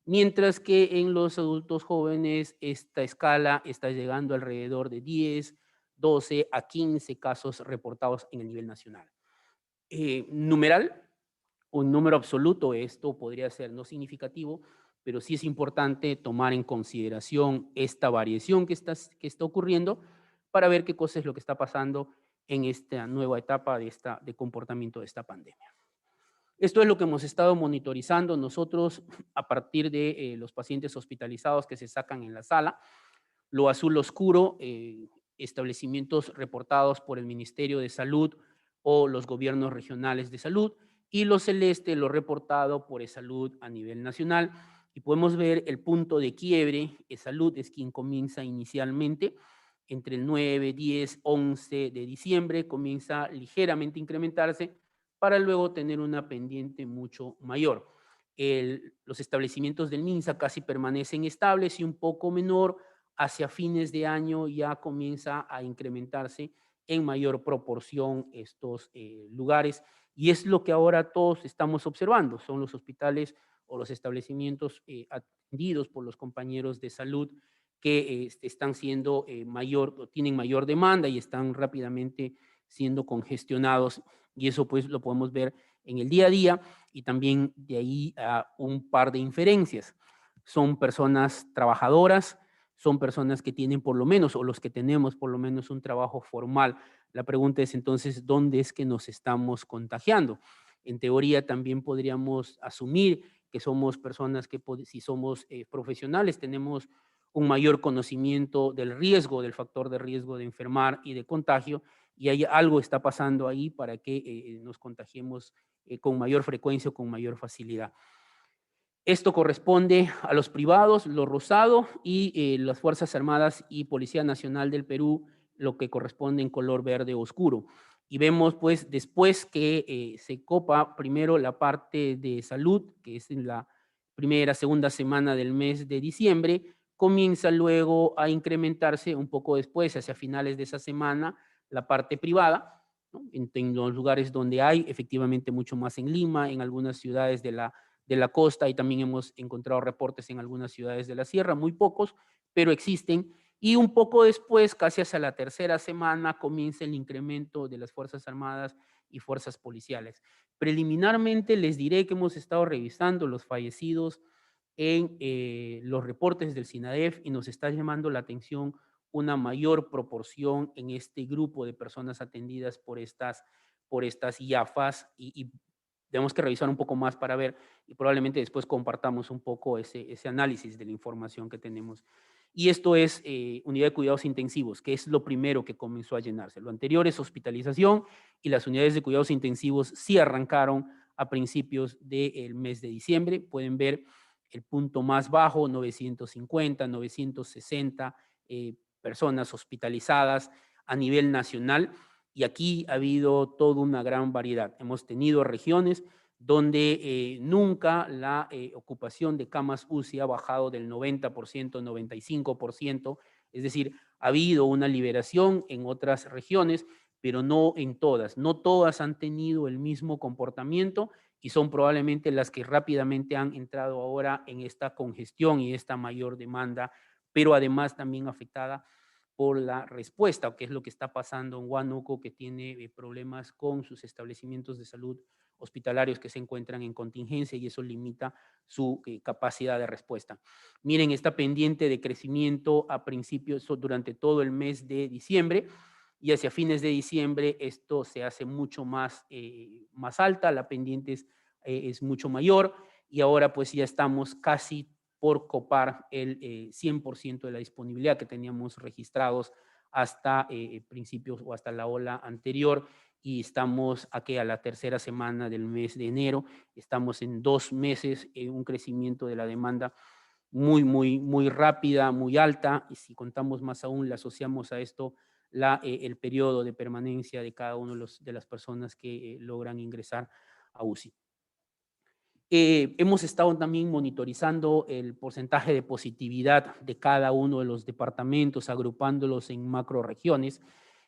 mientras que en los adultos jóvenes esta escala está llegando alrededor de 10, 12 a 15 casos reportados en el nivel nacional. Numeral, un número absoluto, esto podría ser no significativo, pero sí es importante tomar en consideración esta variación que está ocurriendo para ver qué cosa es lo que está pasando en esta nueva etapa de comportamiento de esta pandemia. Esto es lo que hemos estado monitorizando nosotros a partir de los pacientes hospitalizados que se sacan en la sala. Lo azul oscuro, establecimientos reportados por el Ministerio de Salud o los gobiernos regionales de salud, y lo celeste, lo reportado por eSalud a nivel nacional. Y podemos ver el punto de quiebre. eSalud es quien comienza inicialmente entre el 9, 10, 11 de diciembre, comienza ligeramente a incrementarse, para luego tener una pendiente mucho mayor. Los establecimientos del MINSA casi permanecen estables y un poco menor. Hacia fines de año ya comienza a incrementarse en mayor proporción estos lugares, y es lo que ahora todos estamos observando. Son los hospitales o los establecimientos atendidos por los compañeros de salud que están siendo tienen mayor demanda y están rápidamente siendo congestionados, y eso pues lo podemos ver en el día a día, y también de ahí a un par de inferencias. Son personas trabajadoras, son personas que tienen por lo menos, o los que tenemos por lo menos, un trabajo formal. La pregunta es entonces, ¿dónde es que nos estamos contagiando? En teoría también podríamos asumir que somos personas que, si somos profesionales, tenemos un mayor conocimiento del riesgo, del factor de riesgo de enfermar y de contagio, y hay algo está pasando ahí para que nos contagiemos con mayor frecuencia o con mayor facilidad. Esto corresponde a los privados, lo rosado, y las Fuerzas Armadas y Policía Nacional del Perú, lo que corresponde en color verde oscuro. Y vemos pues después que se copa primero la parte de salud, que es en la primera, segunda semana del mes de diciembre, comienza luego a incrementarse un poco después, hacia finales de esa semana, la parte privada, ¿no? En los lugares donde hay efectivamente mucho más en Lima, en algunas ciudades de la costa, y también hemos encontrado reportes en algunas ciudades de la sierra, muy pocos, pero existen. Y un poco después, casi hacia la tercera semana, comienza el incremento de las Fuerzas Armadas y fuerzas policiales. Preliminarmente les diré que hemos estado revisando los fallecidos en los reportes del SINADEF, y nos está llamando la atención una mayor proporción en este grupo de personas atendidas por estas IAFAS, y tenemos que revisar un poco más para ver, y probablemente después compartamos un poco ese análisis de la información que tenemos. Y esto es unidad de cuidados intensivos, que es lo primero que comenzó a llenarse. Lo anterior es hospitalización, y las unidades de cuidados intensivos sí arrancaron a principios del mes de diciembre. Pueden ver el punto más bajo, 950, 960 personas hospitalizadas a nivel nacional, y aquí ha habido toda una gran variedad. Hemos tenido regiones donde nunca la ocupación de camas UCI ha bajado del 90%, 95%, es decir, ha habido una liberación en otras regiones, pero no en todas. No todas han tenido el mismo comportamiento, y son probablemente las que rápidamente han entrado ahora en esta congestión y esta mayor demanda, pero además también afectada por la respuesta, que es lo que está pasando en Huánuco, que tiene problemas con sus establecimientos de salud hospitalarios que se encuentran en contingencia, y eso limita su capacidad de respuesta. Miren, está pendiente de crecimiento a principios, durante todo el mes de diciembre, y hacia fines de diciembre esto se hace mucho más alta, la pendiente es mucho mayor, y ahora pues ya estamos casi por copar el 100% de la disponibilidad que teníamos registrados hasta principios o hasta la ola anterior, y estamos aquí a la tercera semana del mes de enero. Estamos en 2 meses, un crecimiento de la demanda muy rápida, muy alta, y si contamos más aún, le asociamos a esto el periodo de permanencia de cada uno de las personas que logran ingresar a UCI. Hemos estado también monitorizando el porcentaje de positividad de cada uno de los departamentos, agrupándolos en macroregiones,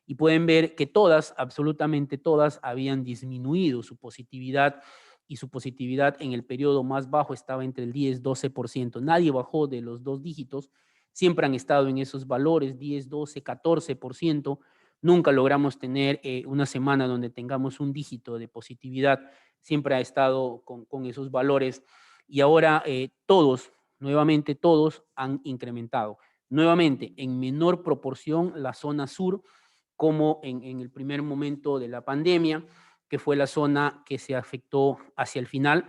y pueden ver que todas, absolutamente todas, habían disminuido su positividad, y su positividad en el periodo más bajo estaba entre el 10-12%. Nadie bajó de los 2 dígitos, siempre han estado en esos valores, 10, 12, 14%. Nunca logramos tener una semana donde tengamos un dígito de positividad, siempre ha estado con esos valores, y ahora todos, nuevamente todos han incrementado. Nuevamente, en menor proporción la zona sur, como en el primer momento de la pandemia, que fue la zona que se afectó hacia el final.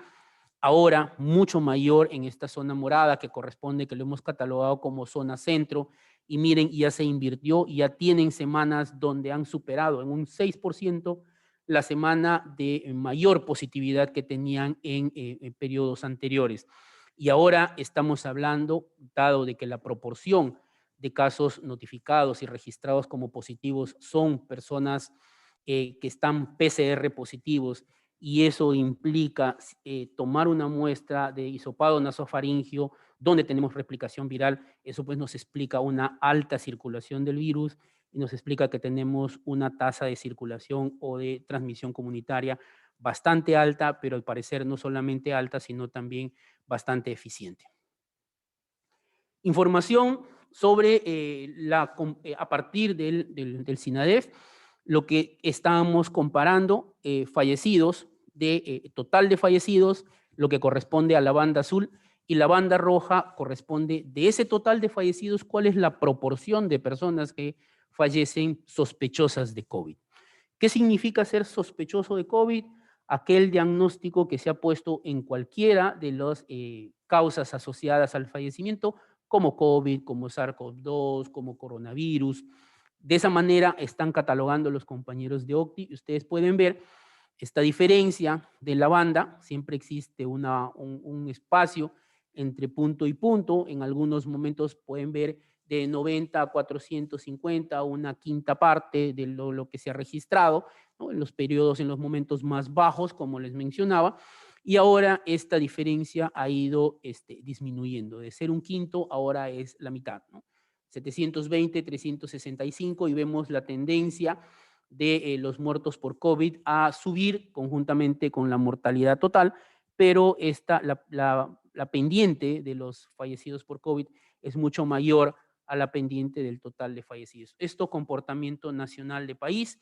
Ahora mucho mayor en esta zona morada, que corresponde, que lo hemos catalogado como zona centro, y miren, ya se invirtió, y ya tienen semanas donde han superado en un 6% la semana de mayor positividad que tenían en periodos anteriores. Y ahora estamos hablando, dado de que la proporción de casos notificados y registrados como positivos son personas que están PCR positivos, y eso implica tomar una muestra de hisopado nasofaringio donde tenemos replicación viral. Eso pues nos explica una alta circulación del virus y nos explica que tenemos una tasa de circulación o de transmisión comunitaria bastante alta, pero al parecer no solamente alta, sino también bastante eficiente. Información sobre a partir del SINADEF, lo que estábamos comparando, fallecidos, total de fallecidos, lo que corresponde a la banda azul, y la banda roja corresponde de ese total de fallecidos, cuál es la proporción de personas que fallecen sospechosas de COVID. ¿Qué significa ser sospechoso de COVID? Aquel diagnóstico que se ha puesto en cualquiera de las causas asociadas al fallecimiento, como COVID, como SARS-CoV-2, como coronavirus. De esa manera están catalogando los compañeros de OCTI y ustedes pueden ver esta diferencia de la banda. Siempre existe un espacio entre punto y punto. En algunos momentos pueden ver de 90 a 450, una quinta parte de lo que se ha registrado, ¿no? En los periodos, en los momentos más bajos, como les mencionaba, y ahora esta diferencia ha ido disminuyendo. De ser un quinto, ahora es la mitad, ¿no? 720, 365, y vemos la tendencia de los muertos por COVID a subir conjuntamente con la mortalidad total, pero la pendiente de los fallecidos por COVID es mucho mayor a la pendiente del total de fallecidos. Esto comportamiento nacional de país.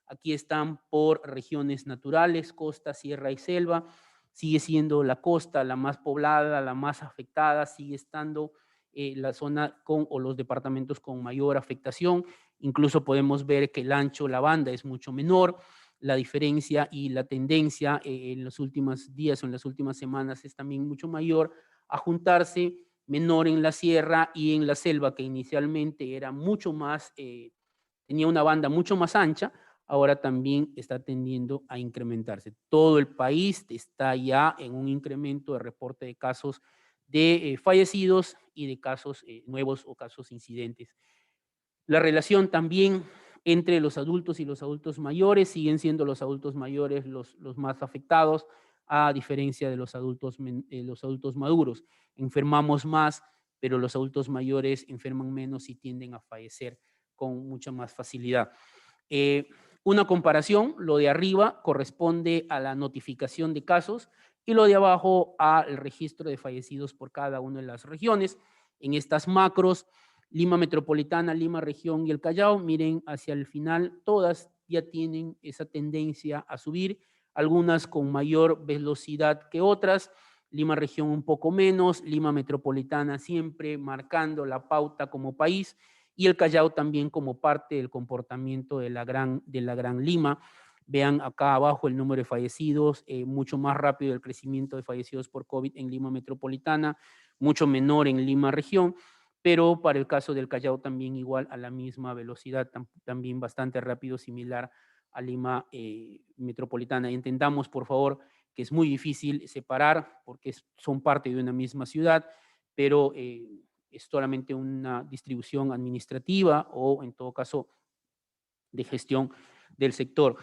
Aquí están por regiones naturales, costa, sierra y selva. Sigue siendo la costa la más poblada, la más afectada, sigue estando la zona o los departamentos con mayor afectación. Incluso podemos ver que el ancho, la banda es mucho menor. La diferencia y la tendencia en los últimos días o en las últimas semanas es también mucho mayor a juntarse, menor en la sierra y en la selva, que inicialmente era mucho más, tenía una banda mucho más ancha, ahora también está tendiendo a incrementarse. Todo el país está ya en un incremento de reporte de casos de fallecidos y de casos nuevos o casos incidentes. La relación también entre los adultos y los adultos mayores, siguen siendo los adultos mayores los más afectados, a diferencia de los adultos maduros. Enfermamos más, pero los adultos mayores enferman menos y tienden a fallecer con mucha más facilidad. Una comparación, lo de arriba corresponde a la notificación de casos y lo de abajo al registro de fallecidos por cada una de las regiones. En estas macros, Lima Metropolitana, Lima Región y el Callao, miren hacia el final, todas ya tienen esa tendencia a subir, algunas con mayor velocidad que otras. Lima Región un poco menos, Lima Metropolitana siempre marcando la pauta como país, y el Callao también como parte del comportamiento de la Gran Lima. Vean acá abajo el número de fallecidos, mucho más rápido el crecimiento de fallecidos por COVID en Lima Metropolitana, mucho menor en Lima Región, pero para el caso del Callao también igual a la misma velocidad, también bastante rápido, similar a Lima Metropolitana. Entendamos, por favor, que es muy difícil separar porque son parte de una misma ciudad, pero es solamente una distribución administrativa o, en todo caso, de gestión del sector.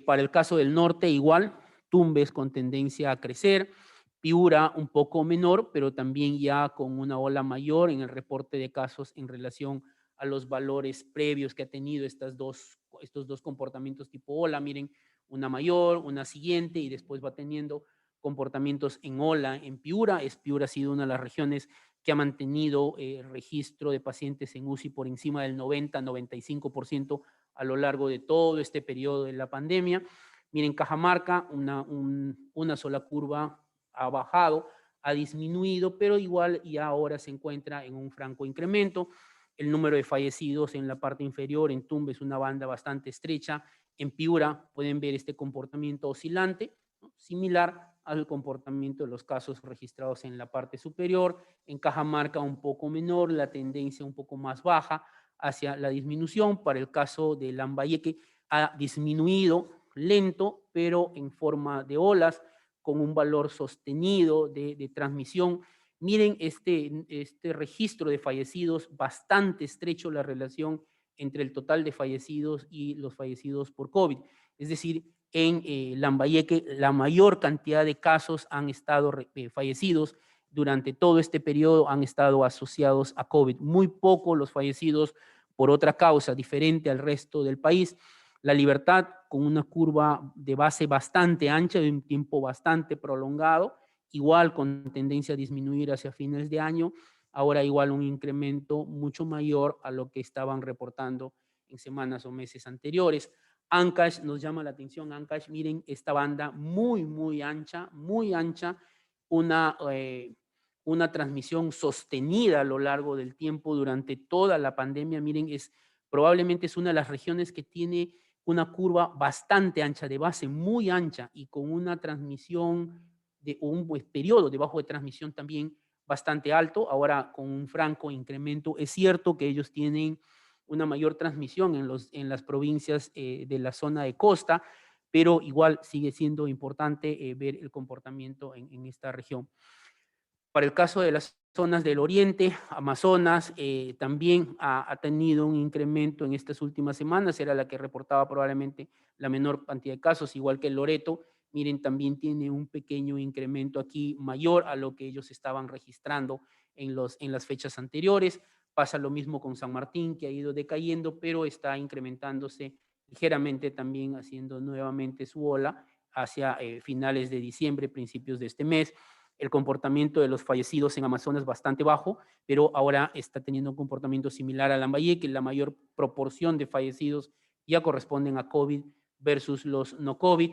Para el caso del norte, igual, Tumbes con tendencia a crecer, Piura un poco menor, pero también ya con una ola mayor en el reporte de casos en relación a los valores previos que ha tenido estos dos comportamientos tipo ola. Miren, una mayor, una siguiente, y después va teniendo comportamientos en ola en Piura. Piura ha sido una de las regiones que ha mantenido registro de pacientes en UCI por encima del 90-95% a lo largo de todo este periodo de la pandemia. Miren, Cajamarca, una sola curva ha bajado, ha disminuido, pero igual ya ahora se encuentra en un franco incremento. El número de fallecidos en la parte inferior, en Tumbes, una banda bastante estrecha. En Piura pueden ver este comportamiento oscilante, ¿no? Similar al comportamiento de los casos registrados en la parte superior. En Cajamarca un poco menor, la tendencia un poco más baja hacia la disminución. Para el caso de Lambayeque ha disminuido lento, pero en forma de olas, con un valor sostenido de transmisión. Miren este registro de fallecidos, bastante estrecho la relación entre el total de fallecidos y los fallecidos por COVID. Es decir, En Lambayeque, la mayor cantidad de casos han estado fallecidos durante todo este periodo, han estado asociados a COVID. Muy poco los fallecidos por otra causa diferente al resto del país. La Libertad, con una curva de base bastante ancha, de un tiempo bastante prolongado, igual con tendencia a disminuir hacia fines de año, ahora igual un incremento mucho mayor a lo que estaban reportando en semanas o meses anteriores. Ancash, nos llama la atención Ancash, miren esta banda muy ancha, una transmisión sostenida a lo largo del tiempo durante toda la pandemia. Miren, probablemente es una de las regiones que tiene una curva bastante ancha, de base muy ancha y con una transmisión de un periodo de bajo de transmisión también bastante alto, ahora con un franco incremento. Es cierto que ellos tienen una mayor transmisión en las provincias de la zona de costa, pero igual sigue siendo importante ver el comportamiento en esta región. Para el caso de las zonas del oriente, Amazonas, también ha tenido un incremento en estas últimas semanas, era la que reportaba probablemente la menor cantidad de casos, igual que el Loreto. Miren, también tiene un pequeño incremento aquí mayor a lo que ellos estaban registrando en las fechas anteriores. Pasa lo mismo con San Martín, que ha ido decayendo, pero está incrementándose ligeramente también, haciendo nuevamente su ola hacia finales de diciembre, principios de este mes. El comportamiento de los fallecidos en Amazonas es bastante bajo, pero ahora está teniendo un comportamiento similar a Lambayeque, que la mayor proporción de fallecidos ya corresponden a COVID versus los no COVID.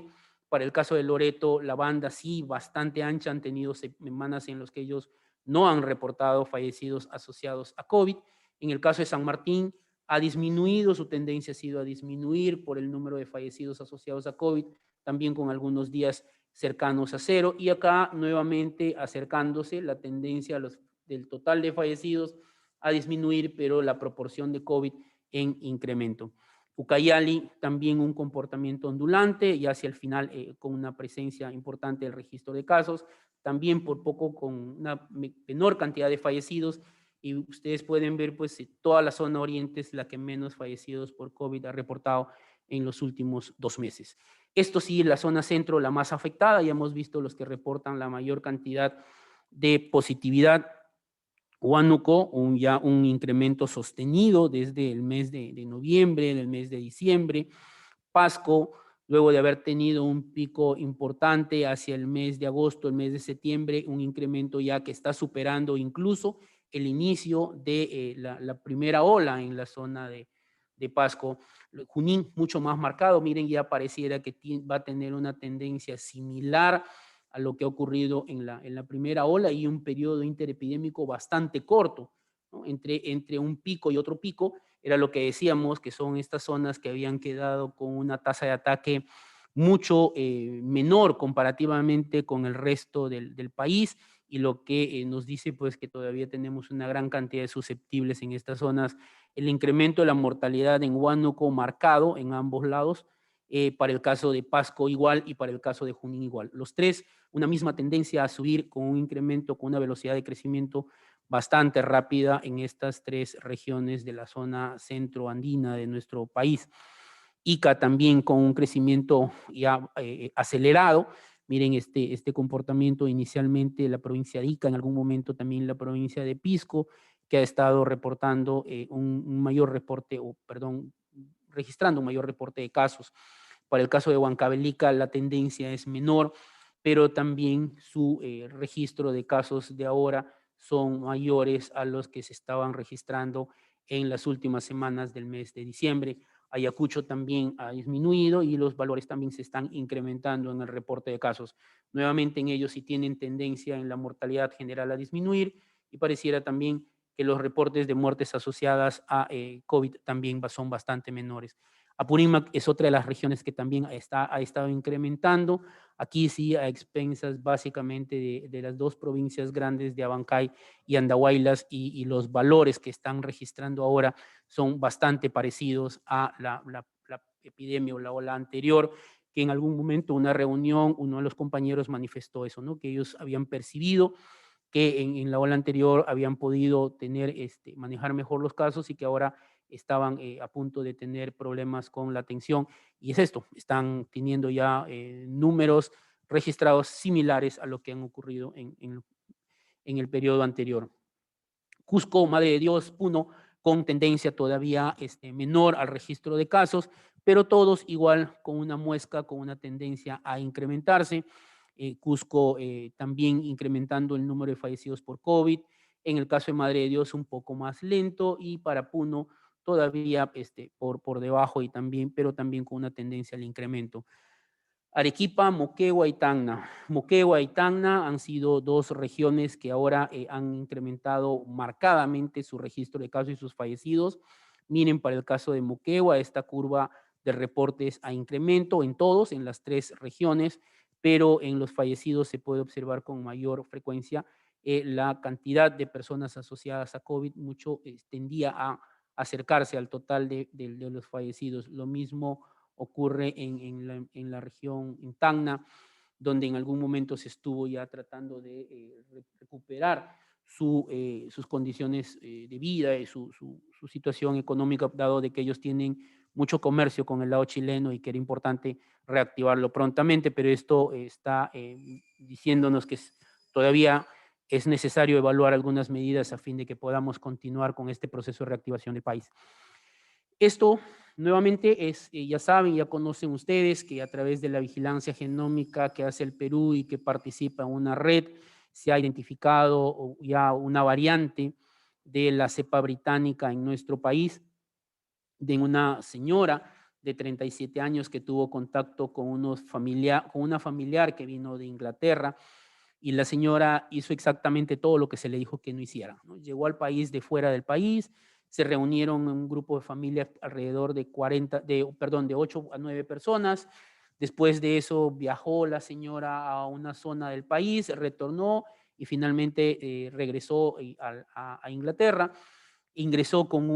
Para el caso de Loreto, la banda sí bastante ancha, han tenido semanas en las que ellos no han reportado fallecidos asociados a COVID. En el caso de San Martín, ha disminuido, su tendencia ha sido a disminuir por el número de fallecidos asociados a COVID, también con algunos días cercanos a cero, y acá nuevamente acercándose la tendencia del total de fallecidos a disminuir, pero la proporción de COVID en incremento. Ucayali también un comportamiento ondulante y hacia el final con una presencia importante del registro de casos, también por poco con una menor cantidad de fallecidos, y ustedes pueden ver pues toda la zona oriente es la que menos fallecidos por COVID ha reportado en los últimos 2 meses. Esto sí, la zona centro, la más afectada, ya hemos visto los que reportan la mayor cantidad de positividad. Huánuco, ya un incremento sostenido desde el mes de noviembre, en el mes de diciembre. Pasco, luego de haber tenido un pico importante hacia el mes de agosto, el mes de septiembre, un incremento ya que está superando incluso el inicio de la primera ola en la zona de Pasco. Junín mucho más marcado, miren, ya pareciera que va a tener una tendencia similar a lo que ha ocurrido en la primera ola y un periodo interepidémico bastante corto, ¿no? Entre un pico y otro pico, era lo que decíamos, que son estas zonas que habían quedado con una tasa de ataque mucho menor comparativamente con el resto del país, y lo que nos dice pues que todavía tenemos una gran cantidad de susceptibles en estas zonas. El incremento de la mortalidad en Huánuco marcado en ambos lados, para el caso de Pasco igual y para el caso de Junín igual. Los tres, una misma tendencia a subir con un incremento, con una velocidad de crecimiento bastante rápida en estas tres regiones de la zona centroandina de nuestro país. Ica también con un crecimiento ya acelerado. Miren este comportamiento inicialmente de la provincia de Ica, en algún momento también la provincia de Pisco, que ha estado reportando un mayor reporte, registrando un mayor reporte de casos. Para el caso de Huancavelica la tendencia es menor, pero también su registro de casos de ahora son mayores a los que se estaban registrando en las últimas semanas del mes de diciembre. Ayacucho también ha disminuido y los valores también se están incrementando en el reporte de casos. Nuevamente en ellos sí tienen tendencia en la mortalidad general a disminuir, y pareciera también que los reportes de muertes asociadas a COVID también son bastante menores. Apurímac es otra de las regiones que también ha estado incrementando. Aquí sí a expensas básicamente de las dos provincias grandes de Abancay y Andahuaylas, y los valores que están registrando ahora son bastante parecidos a la epidemia o la ola anterior, que en algún momento una reunión uno de los compañeros manifestó eso, ¿no? Que ellos habían percibido que en la ola anterior habían podido manejar mejor los casos y que ahora estaban a punto de tener problemas con la atención. Y es esto, están teniendo ya números registrados similares a lo que han ocurrido en el periodo anterior. Cusco, Madre de Dios, Puno, con tendencia todavía menor al registro de casos, pero todos igual con una muesca, con una tendencia a incrementarse. Cusco también incrementando el número de fallecidos por COVID. En el caso de Madre de Dios un poco más lento, y para Puno todavía por debajo, y también, pero también con una tendencia al incremento. Arequipa, Moquegua y Tacna. Moquegua y Tacna han sido dos regiones que ahora han incrementado marcadamente su registro de casos y sus fallecidos. Miren, para el caso de Moquegua, esta curva de reportes a incremento en todos, en las tres regiones, pero en los fallecidos se puede observar con mayor frecuencia la cantidad de personas asociadas a COVID mucho tendía a acercarse al total de los fallecidos. Lo mismo ocurre en la región, en Tacna, donde en algún momento se estuvo ya tratando de recuperar sus condiciones de vida y su situación económica, dado de que ellos tienen mucho comercio con el lado chileno y que era importante reactivarlo prontamente, pero esto está diciéndonos que todavía es necesario evaluar algunas medidas a fin de que podamos continuar con este proceso de reactivación del país. Esto nuevamente es, ya saben, ya conocen ustedes que a través de la vigilancia genómica que hace el Perú y que participa en una red, se ha identificado ya una variante de la cepa británica en nuestro país, de una señora de 37 años que tuvo contacto con una familiar que vino de Inglaterra, y la señora hizo exactamente todo lo que se le dijo que no hiciera, ¿no? Llegó al país de fuera del país, se reunieron en un grupo de familias alrededor de 8 a 9 personas. Después de eso viajó la señora a una zona del país, retornó y finalmente regresó a Inglaterra. Ingresó con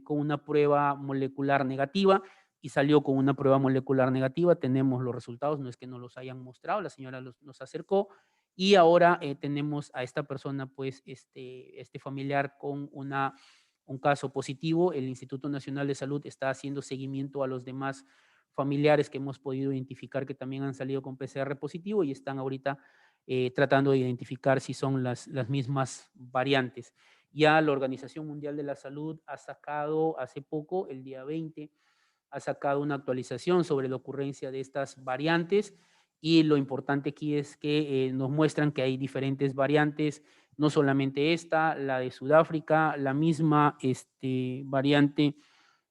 una prueba molecular negativa y salió con una prueba molecular negativa. Tenemos los resultados, no es que nos los hayan mostrado, la señora nos acercó, y ahora tenemos a esta persona, pues, este familiar con un caso positivo. El Instituto Nacional de Salud está haciendo seguimiento a los demás familiares que hemos podido identificar que también han salido con PCR positivo, y están ahorita tratando de identificar si son las mismas variantes. Ya la Organización Mundial de la Salud ha sacado hace poco, el día 20, ha sacado una actualización sobre la ocurrencia de estas variantes, y lo importante aquí es que nos muestran que hay diferentes variantes, no solamente esta, la de Sudáfrica, la misma variante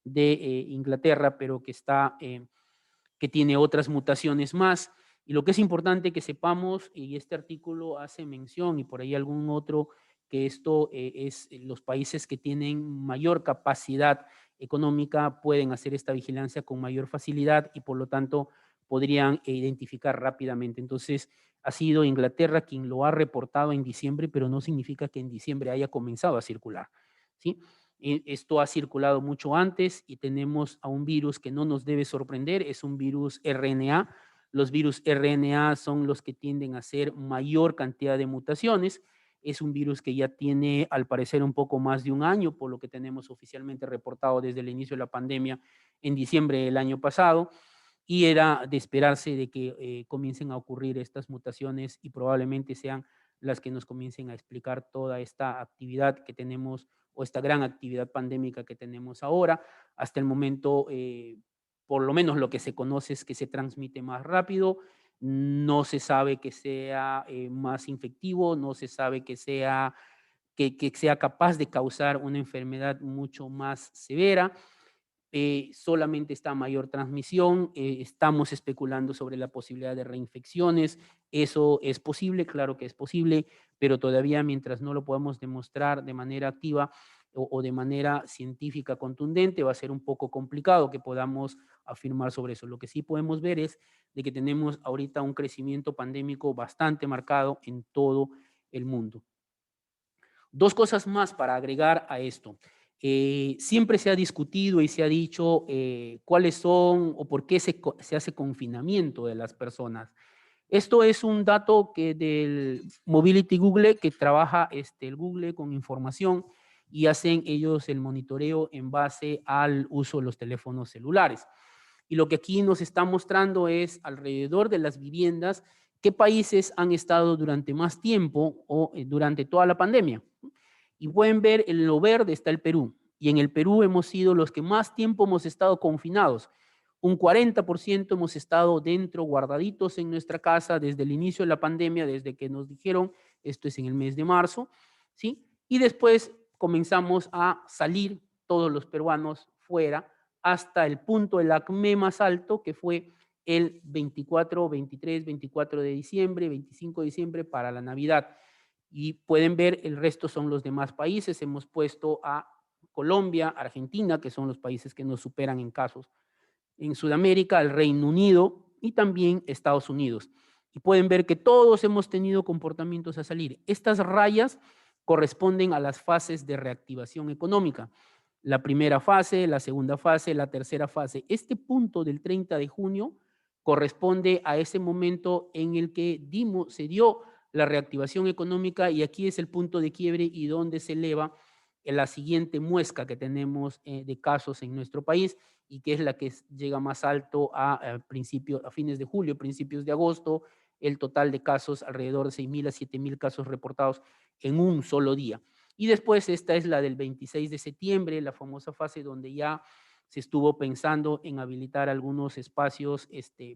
de Inglaterra, pero que tiene otras mutaciones más. Y lo que es importante que sepamos, y este artículo hace mención, y por ahí algún otro, que esto es los países que tienen mayor capacidad económica pueden hacer esta vigilancia con mayor facilidad, y por lo tanto podrían identificar rápidamente. Entonces, ha sido Inglaterra quien lo ha reportado en diciembre, pero no significa que en diciembre haya comenzado a circular, ¿sí? Esto ha circulado mucho antes, y tenemos a un virus que no nos debe sorprender, es un virus RNA. Los virus RNA son los que tienden a hacer mayor cantidad de mutaciones. Es un virus que ya tiene, al parecer, un poco más de un año, por lo que tenemos oficialmente reportado desde el inicio de la pandemia en diciembre del año pasado, y era de esperarse de que comiencen a ocurrir estas mutaciones, y probablemente sean las que nos comiencen a explicar toda esta actividad que tenemos, o esta gran actividad pandémica que tenemos ahora. Hasta el momento, por lo menos lo que se conoce es que se transmite más rápido, no se sabe que sea más infectivo, no se sabe que sea capaz de causar una enfermedad mucho más severa. Solamente está mayor transmisión. Estamos especulando sobre la posibilidad de reinfecciones. Eso es posible, claro que es posible, pero todavía mientras no lo podamos demostrar de manera activa o de manera científica contundente, va a ser un poco complicado que podamos afirmar sobre eso. Lo que sí podemos ver es de que tenemos ahorita un crecimiento pandémico bastante marcado en todo el mundo. Dos cosas más para agregar a esto. Siempre se ha discutido y se ha dicho cuáles son o por qué se hace confinamiento de las personas. Esto es un dato que del Mobility Google, que trabaja el Google con información, y hacen ellos el monitoreo en base al uso de los teléfonos celulares. Y lo que aquí nos está mostrando es alrededor de las viviendas qué países han estado durante más tiempo o durante toda la pandemia. Y pueden ver en lo verde está el Perú. Y en el Perú hemos sido los que más tiempo hemos estado confinados. Un 40% hemos estado dentro, guardaditos en nuestra casa desde el inicio de la pandemia, desde que nos dijeron, esto es en el mes de marzo, ¿sí? Y después comenzamos a salir todos los peruanos fuera hasta el punto del acme más alto, que fue el 24, 23, 24 de diciembre, 25 de diciembre para la Navidad. Y pueden ver, el resto son los demás países. Hemos puesto a Colombia, Argentina, que son los países que nos superan en casos. En Sudamérica, el Reino Unido y también Estados Unidos. Y pueden ver que todos hemos tenido comportamientos a salir. Estas rayas corresponden a las fases de reactivación económica. La primera fase, la segunda fase, la tercera fase. Este punto del 30 de junio corresponde a ese momento en el que se dio la reactivación económica, y aquí es el punto de quiebre y donde se eleva la siguiente muesca que tenemos de casos en nuestro país, y que es la que llega más alto a fines de julio, principios de agosto, el total de casos alrededor de 6.000 a 7.000 casos reportados en un solo día. Y después esta es la del 26 de septiembre, la famosa fase donde ya se estuvo pensando en habilitar algunos espacios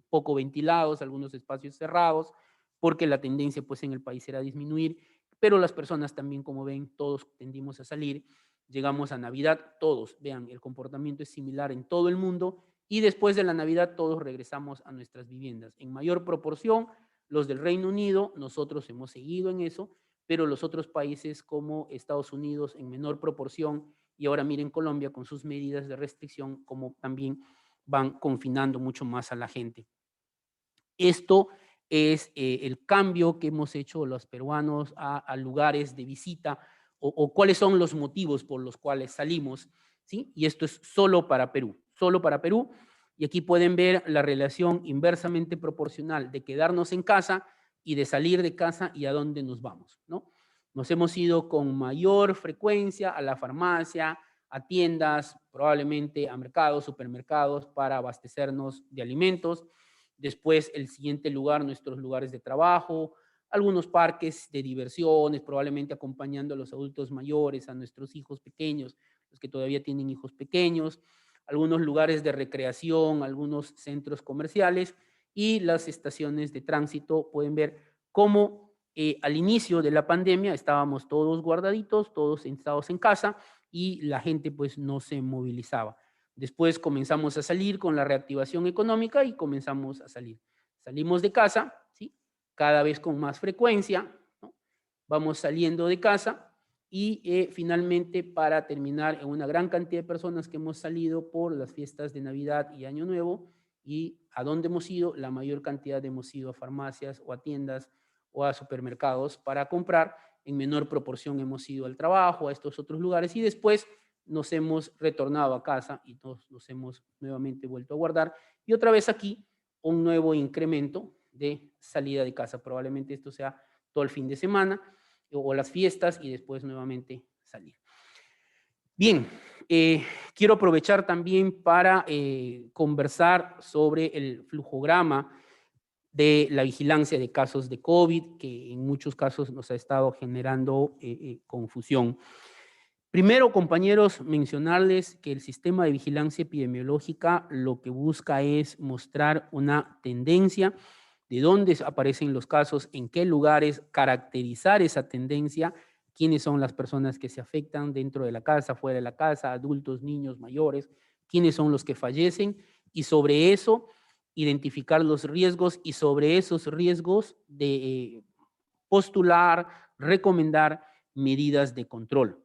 poco ventilados, algunos espacios cerrados, porque la tendencia pues en el país era disminuir, pero las personas también, como ven, todos tendimos a salir. Llegamos a Navidad, todos, vean, el comportamiento es similar en todo el mundo, y después de la Navidad todos regresamos a nuestras viviendas. En mayor proporción, los del Reino Unido, nosotros hemos seguido en eso, pero los otros países como Estados Unidos en menor proporción, y ahora miren Colombia con sus medidas de restricción, como también van confinando mucho más a la gente. Esto es el cambio que hemos hecho los peruanos a lugares de visita, o cuáles son los motivos por los cuales salimos, ¿sí? Y esto es solo para Perú, y aquí pueden ver la relación inversamente proporcional de quedarnos en casa y de salir de casa y a dónde nos vamos, ¿no? Nos hemos ido con mayor frecuencia a la farmacia, a tiendas, probablemente a mercados, supermercados, para abastecernos de alimentos. Después, el siguiente lugar, nuestros lugares de trabajo, algunos parques de diversiones, probablemente acompañando a los adultos mayores, a nuestros hijos pequeños, los que todavía tienen hijos pequeños, algunos lugares de recreación, algunos centros comerciales y las estaciones de tránsito. Pueden ver cómo al inicio de la pandemia estábamos todos guardaditos, todos sentados en casa, y la gente pues no se movilizaba. Después comenzamos a salir con la reactivación económica y comenzamos a salir. Salimos de casa, ¿sí? Cada vez con más frecuencia, ¿no? Vamos saliendo de casa y finalmente, para terminar, en una gran cantidad de personas que hemos salido por las fiestas de Navidad y Año Nuevo. ¿Y a dónde hemos ido? La mayor cantidad hemos ido a farmacias o a tiendas o a supermercados para comprar. En menor proporción hemos ido al trabajo, a estos otros lugares, y después nos hemos retornado a casa y nos hemos nuevamente vuelto a guardar. Y otra vez aquí un nuevo incremento de salida de casa. Probablemente esto sea todo el fin de semana o las fiestas, y después nuevamente salir. Bien, quiero aprovechar también para conversar sobre el flujograma de la vigilancia de casos de COVID, que en muchos casos nos ha estado generando confusión. Primero, compañeros, mencionarles que el sistema de vigilancia epidemiológica lo que busca es mostrar una tendencia de dónde aparecen los casos, en qué lugares, caracterizar esa tendencia, quiénes son las personas que se afectan dentro de la casa, fuera de la casa, adultos, niños, mayores, quiénes son los que fallecen, y sobre eso identificar los riesgos, y sobre esos riesgos de postular, recomendar medidas de control.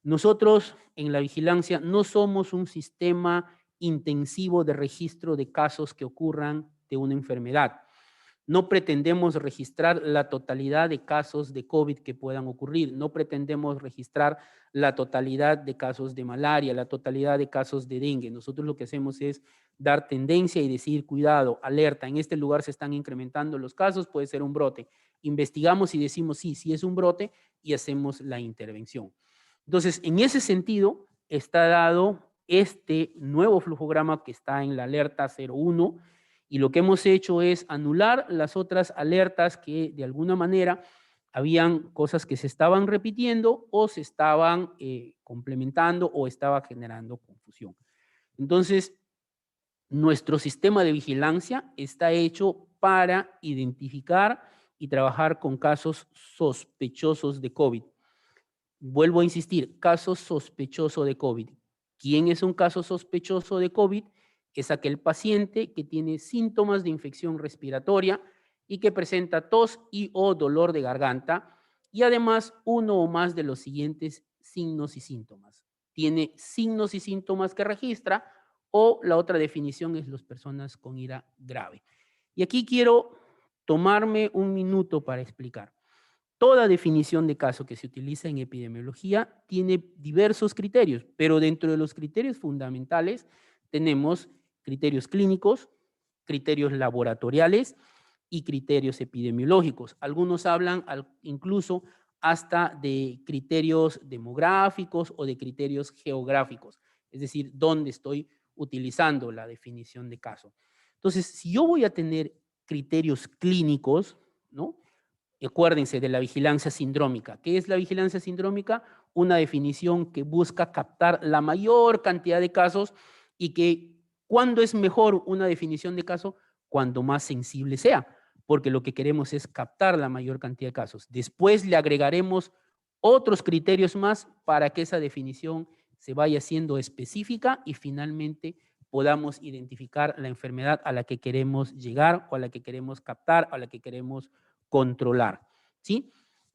Nosotros en la vigilancia no somos un sistema intensivo de registro de casos que ocurran de una enfermedad. No pretendemos registrar la totalidad de casos de COVID que puedan ocurrir. No pretendemos registrar la totalidad de casos de malaria, la totalidad de casos de dengue. Nosotros lo que hacemos es dar tendencia y decir, cuidado, alerta, en este lugar se están incrementando los casos, puede ser un brote. Investigamos y decimos, sí, sí es un brote, y hacemos la intervención. Entonces, en ese sentido, está dado este nuevo flujograma que está en la alerta 01, y lo que hemos hecho es anular las otras alertas que de alguna manera habían cosas que se estaban repitiendo o se estaban complementando o estaba generando confusión. Entonces, nuestro sistema de vigilancia está hecho para identificar y trabajar con casos sospechosos de COVID. Vuelvo a insistir, caso sospechoso de COVID. ¿Quién es un caso sospechoso de COVID? Es aquel paciente que tiene síntomas de infección respiratoria y que presenta tos y o dolor de garganta y además uno o más de los siguientes signos y síntomas. Tiene signos y síntomas que registra, o la otra definición es las personas con ira grave. Y aquí quiero tomarme un minuto para explicar. Toda definición de caso que se utiliza en epidemiología tiene diversos criterios, pero dentro de los criterios fundamentales tenemos criterios clínicos, criterios laboratoriales y criterios epidemiológicos. Algunos hablan incluso hasta de criterios demográficos o de criterios geográficos, es decir, dónde estoy utilizando la definición de caso. Entonces, si yo voy a tener criterios clínicos, ¿no? Acuérdense de la vigilancia sindrómica. ¿Qué es la vigilancia sindrómica? Una definición que busca captar la mayor cantidad de casos y que, ¿cuándo es mejor una definición de caso? Cuando más sensible sea, porque lo que queremos es captar la mayor cantidad de casos. Después le agregaremos otros criterios más para que esa definición se vaya siendo específica y finalmente podamos identificar la enfermedad a la que queremos llegar o a la que queremos captar, a la que queremos controlar, ¿sí?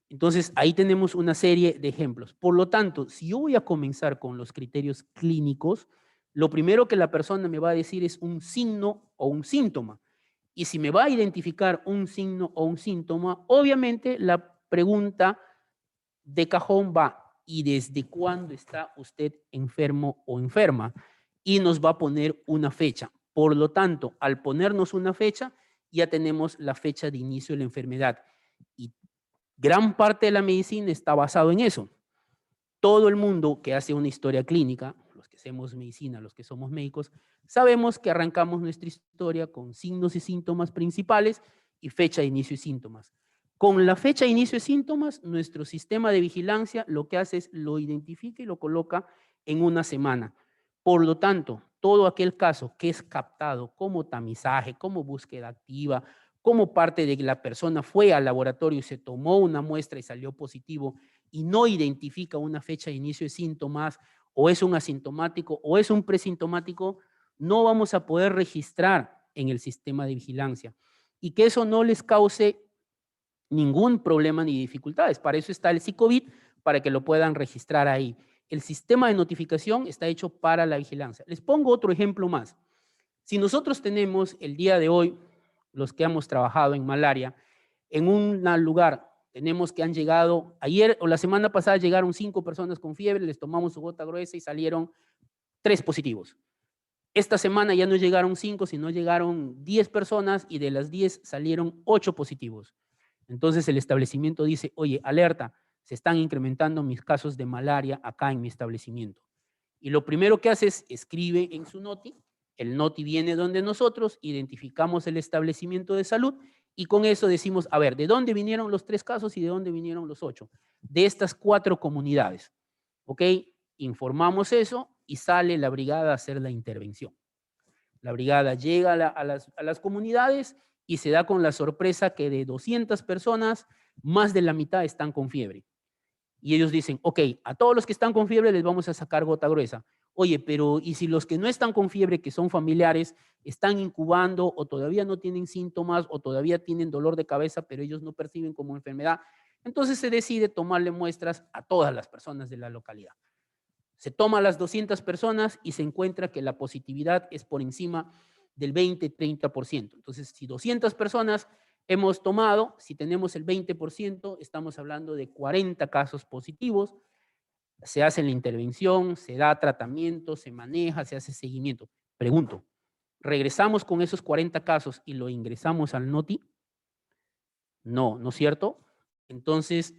Entonces, ahí tenemos una serie de ejemplos. Por lo tanto, si yo voy a comenzar con los criterios clínicos, lo primero que la persona me va a decir es un signo o un síntoma. Y si me va a identificar un signo o un síntoma, obviamente la pregunta de cajón va, ¿y desde cuándo está usted enfermo o enferma? Y nos va a poner una fecha. Por lo tanto, al ponernos una fecha, ya tenemos la fecha de inicio de la enfermedad. Y gran parte de la medicina está basado en eso. Todo el mundo que hace una historia clínica, los que hacemos medicina, los que somos médicos, sabemos que arrancamos nuestra historia con signos y síntomas principales y fecha de inicio y síntomas. Con la fecha de inicio de síntomas, nuestro sistema de vigilancia lo que hace es lo identifica y lo coloca en una semana. Por lo tanto, todo aquel caso que es captado como tamizaje, como búsqueda activa, como parte de que la persona fue al laboratorio y se tomó una muestra y salió positivo y no identifica una fecha de inicio de síntomas, o es un asintomático o es un presintomático, no vamos a poder registrar en el sistema de vigilancia. Y que eso no les cause ningún problema ni dificultades. Para eso está el SICOVID, para que lo puedan registrar ahí. El sistema de notificación está hecho para la vigilancia. Les pongo otro ejemplo más. Si nosotros tenemos el día de hoy, los que hemos trabajado en malaria, en un lugar, tenemos que han llegado, ayer o la semana pasada llegaron 5 personas con fiebre, les tomamos su gota gruesa y salieron 3 positivos. Esta semana ya no llegaron 5, sino llegaron 10 personas y de las 10 salieron 8 positivos. Entonces el establecimiento dice, oye, alerta, se están incrementando mis casos de malaria acá en mi establecimiento. Y lo primero que hace es escribe en su noti, el noti viene donde nosotros, identificamos el establecimiento de salud y con eso decimos, a ver, ¿de dónde vinieron los 3 casos y de dónde vinieron los 8? De estas 4 comunidades, ¿ok? Informamos eso y sale la brigada a hacer la intervención. La brigada llega a las comunidades y se da con la sorpresa que de 200 personas, más de la mitad están con fiebre. Y ellos dicen, ok, a todos los que están con fiebre les vamos a sacar gota gruesa. Oye, pero ¿y si los que no están con fiebre, que son familiares, están incubando o todavía no tienen síntomas o todavía tienen dolor de cabeza, pero ellos no perciben como enfermedad? Entonces se decide tomarle muestras a todas las personas de la localidad. Se toma a las 200 personas y se encuentra que la positividad es por encima del 20-30%. Entonces, si 200 personas hemos tomado, si tenemos el 20%, estamos hablando de 40 casos positivos. Se hace la intervención, se da tratamiento, se maneja, se hace seguimiento. Pregunto, ¿regresamos con esos 40 casos y lo ingresamos al NOTI? No, ¿no es cierto? Entonces,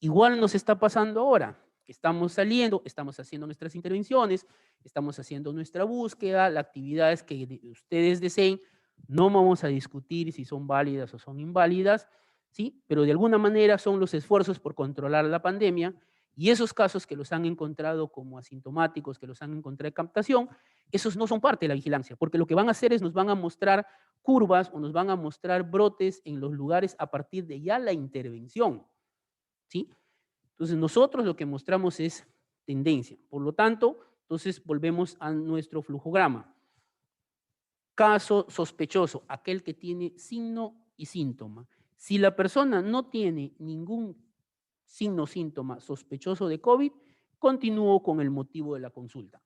igual nos está pasando ahora, estamos saliendo, estamos haciendo nuestras intervenciones, estamos haciendo nuestra búsqueda, las actividades que ustedes deseen. No vamos a discutir si son válidas o son inválidas, ¿sí? Pero de alguna manera son los esfuerzos por controlar la pandemia, y esos casos que los han encontrado como asintomáticos, que los han encontrado de captación, esos no son parte de la vigilancia, porque lo que van a hacer es nos van a mostrar curvas o nos van a mostrar brotes en los lugares a partir de ya la intervención, ¿sí? Entonces nosotros lo que mostramos es tendencia. Por lo tanto, entonces volvemos a nuestro flujograma. Caso sospechoso, aquel que tiene signo y síntoma. Si la persona no tiene ningún signo o síntoma sospechoso de COVID, continúo con el motivo de la consulta.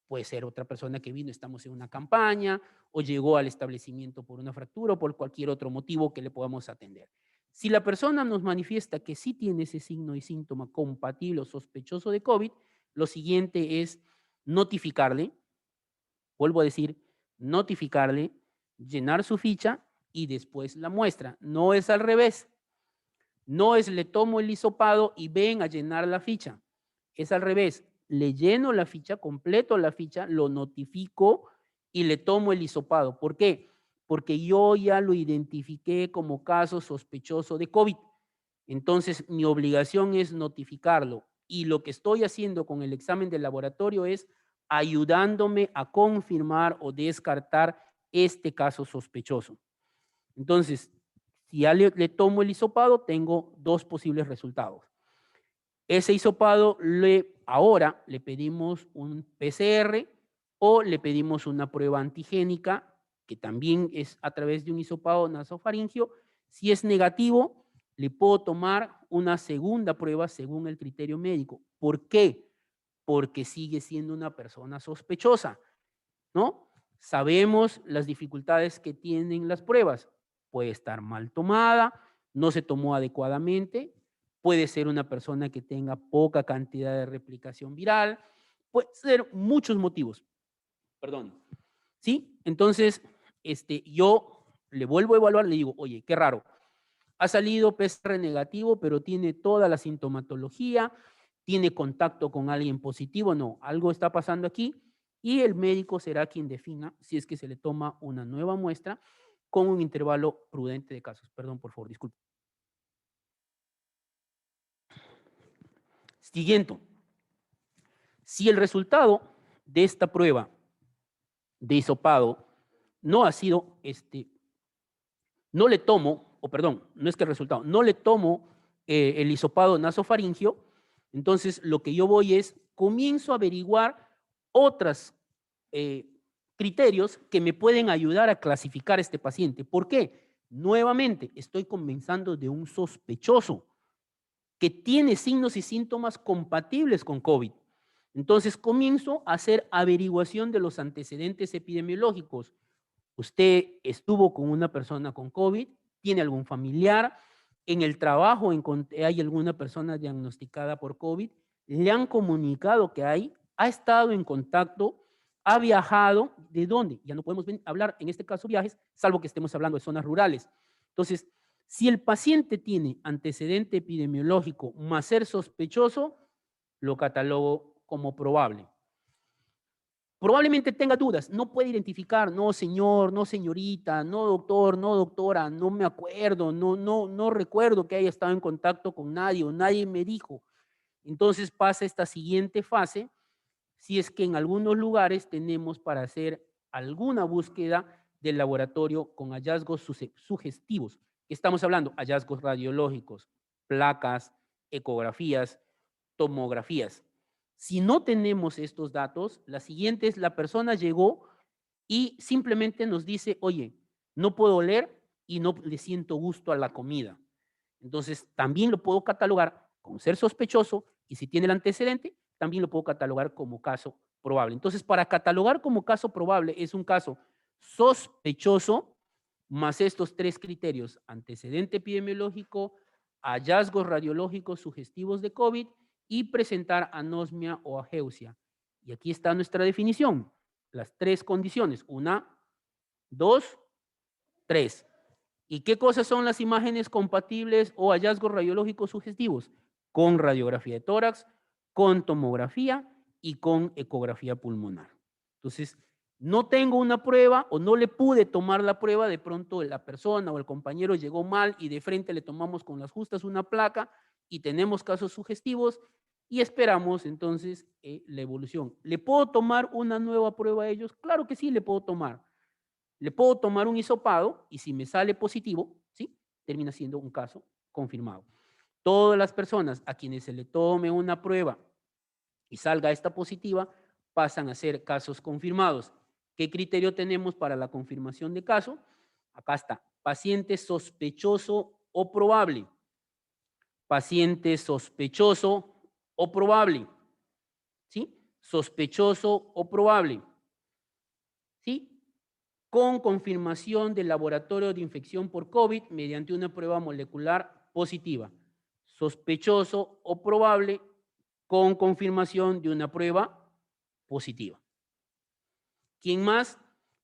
Puede ser otra persona que vino, estamos en una campaña, o llegó al establecimiento por una fractura o por cualquier otro motivo que le podamos atender. Si la persona nos manifiesta que sí tiene ese signo y síntoma compatible o sospechoso de COVID, lo siguiente es notificarle, vuelvo a decir, notificarle, llenar su ficha y después la muestra. No es al revés. No es le tomo el hisopado y ven a llenar la ficha. Es al revés. Le lleno la ficha, completo la ficha, lo notifico y le tomo el hisopado. ¿Por qué? Porque yo ya lo identifiqué como caso sospechoso de COVID. Entonces, mi obligación es notificarlo. Y lo que estoy haciendo con el examen de laboratorio es ayudándome a confirmar o descartar este caso sospechoso. Entonces, si ya le tomo el hisopado, tengo dos posibles resultados. Ese hisopado, ahora le pedimos un PCR o le pedimos una prueba antigénica, que también es a través de un hisopado nasofaringio. Si es negativo, le puedo tomar una segunda prueba según el criterio médico. ¿Por qué? Porque sigue siendo una persona sospechosa, ¿no? Sabemos las dificultades que tienen las pruebas. Puede estar mal tomada, no se tomó adecuadamente, puede ser una persona que tenga poca cantidad de replicación viral, puede ser muchos motivos. Perdón. ¿Sí? Entonces, yo le vuelvo a evaluar, le digo, oye, qué raro. Ha salido PCR negativo, pero tiene toda la sintomatología, tiene contacto con alguien positivo. No, algo está pasando aquí y el médico será quien defina si es que se le toma una nueva muestra con un intervalo prudente de casos. Perdón, por favor, disculpe. Siguiente. Si el resultado de esta prueba de hisopado no ha sido, no le tomo, o perdón, no es que el resultado, no le tomo el hisopado nasofaringio, entonces lo que yo voy es, comienzo a averiguar otros criterios que me pueden ayudar a clasificar a este paciente. ¿Por qué? Nuevamente, estoy comenzando de un sospechoso que tiene signos y síntomas compatibles con COVID. Entonces comienzo a hacer averiguación de los antecedentes epidemiológicos. Usted estuvo con una persona con COVID, tiene algún familiar, en el trabajo hay alguna persona diagnosticada por COVID, le han comunicado que ha estado en contacto, ha viajado, ¿de dónde? Ya no podemos hablar en este caso viajes, salvo que estemos hablando de zonas rurales. Entonces, si el paciente tiene antecedente epidemiológico más ser sospechoso, lo catalogo como probable. Probablemente tenga dudas, no puede identificar, no señor, no señorita, no doctor, no doctora, no me acuerdo, no recuerdo que haya estado en contacto con nadie o nadie me dijo. Entonces pasa esta siguiente fase, si es que en algunos lugares tenemos para hacer alguna búsqueda del laboratorio con hallazgos sugestivos. Estamos hablando hallazgos radiológicos, placas, ecografías, tomografías. Si no tenemos estos datos, la siguiente es la persona llegó y simplemente nos dice, oye, no puedo oler y no le siento gusto a la comida. Entonces, también lo puedo catalogar como ser sospechoso y si tiene el antecedente, también lo puedo catalogar como caso probable. Entonces, para catalogar como caso probable es un caso sospechoso más estos tres criterios: antecedente epidemiológico, hallazgos radiológicos sugestivos de COVID y presentar anosmia o ageusia. Y aquí está nuestra definición, las tres condiciones, 1, 2, 3. ¿Y qué cosas son las imágenes compatibles o hallazgos radiológicos sugestivos? Con radiografía de tórax, con tomografía y con ecografía pulmonar. Entonces, no tengo una prueba o no le pude tomar la prueba, de pronto la persona o el compañero llegó mal y de frente le tomamos con las justas una placa y tenemos casos sugestivos y esperamos entonces la evolución. ¿Le puedo tomar una nueva prueba a ellos? Claro que sí, le puedo tomar. Le puedo tomar un hisopado y si me sale positivo, ¿sí? Termina siendo un caso confirmado. Todas las personas a quienes se le tome una prueba y salga esta positiva pasan a ser casos confirmados. ¿Qué criterio tenemos para la confirmación de caso? Acá está, paciente sospechoso o probable. Paciente sospechoso o probable. ¿Sí? Sospechoso o probable. ¿Sí? Con confirmación del laboratorio de infección por COVID mediante una prueba molecular positiva. Sospechoso o probable con confirmación de una prueba positiva. ¿Quién más?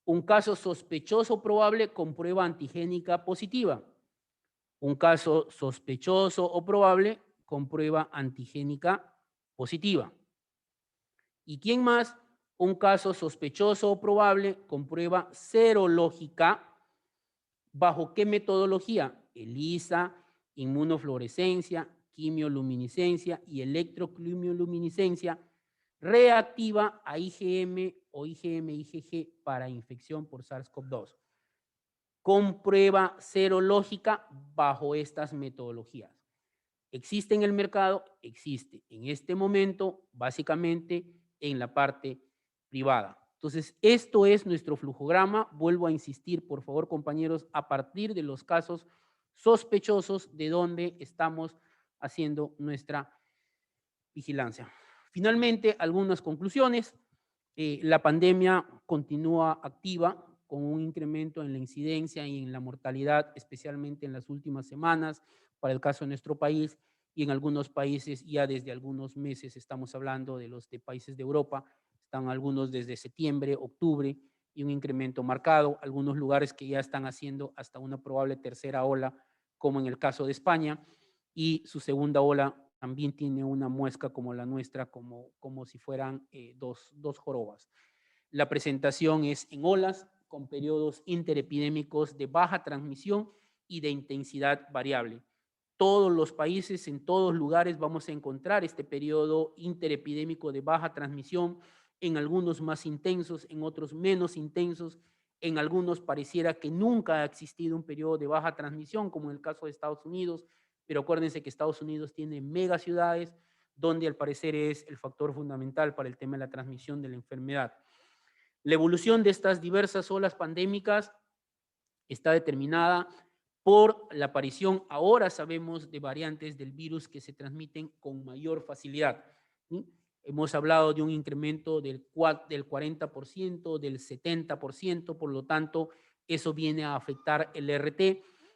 Un caso sospechoso o probable con prueba antigénica positiva. Un caso sospechoso o probable con prueba antigénica positiva. ¿Y quién más? Un caso sospechoso o probable con prueba serológica. ¿Bajo qué metodología? ELISA, inmunofluorescencia, quimioluminiscencia y electroquimioluminiscencia reactiva a IgM o IgM-IgG para infección por SARS-CoV-2. Con prueba serológica bajo estas metodologías. ¿Existe en el mercado? Existe. En este momento, básicamente, en la parte privada. Entonces, esto es nuestro flujograma. Vuelvo a insistir, por favor, compañeros, a partir de los casos sospechosos de donde estamos haciendo nuestra vigilancia. Finalmente, algunas conclusiones. La pandemia continúa activa con un incremento en la incidencia y en la mortalidad, especialmente en las últimas semanas, para el caso de nuestro país, y en algunos países ya desde algunos meses, estamos hablando de los de países de Europa, están algunos desde septiembre, octubre, y un incremento marcado, algunos lugares que ya están haciendo hasta una probable tercera ola, como en el caso de España, y su segunda ola también tiene una muesca como la nuestra, como si fueran dos jorobas. La presentación es en olas, con periodos interepidémicos de baja transmisión y de intensidad variable. Todos los países, en todos lugares vamos a encontrar este periodo interepidémico de baja transmisión, en algunos más intensos, en otros menos intensos, en algunos pareciera que nunca ha existido un periodo de baja transmisión, como en el caso de Estados Unidos, pero acuérdense que Estados Unidos tiene megaciudades donde al parecer es el factor fundamental para el tema de la transmisión de la enfermedad. La evolución de estas diversas olas pandémicas está determinada por la aparición, ahora sabemos, de variantes del virus que se transmiten con mayor facilidad. ¿Sí? Hemos hablado de un incremento del 40%, del 70%, por lo tanto, eso viene a afectar el RT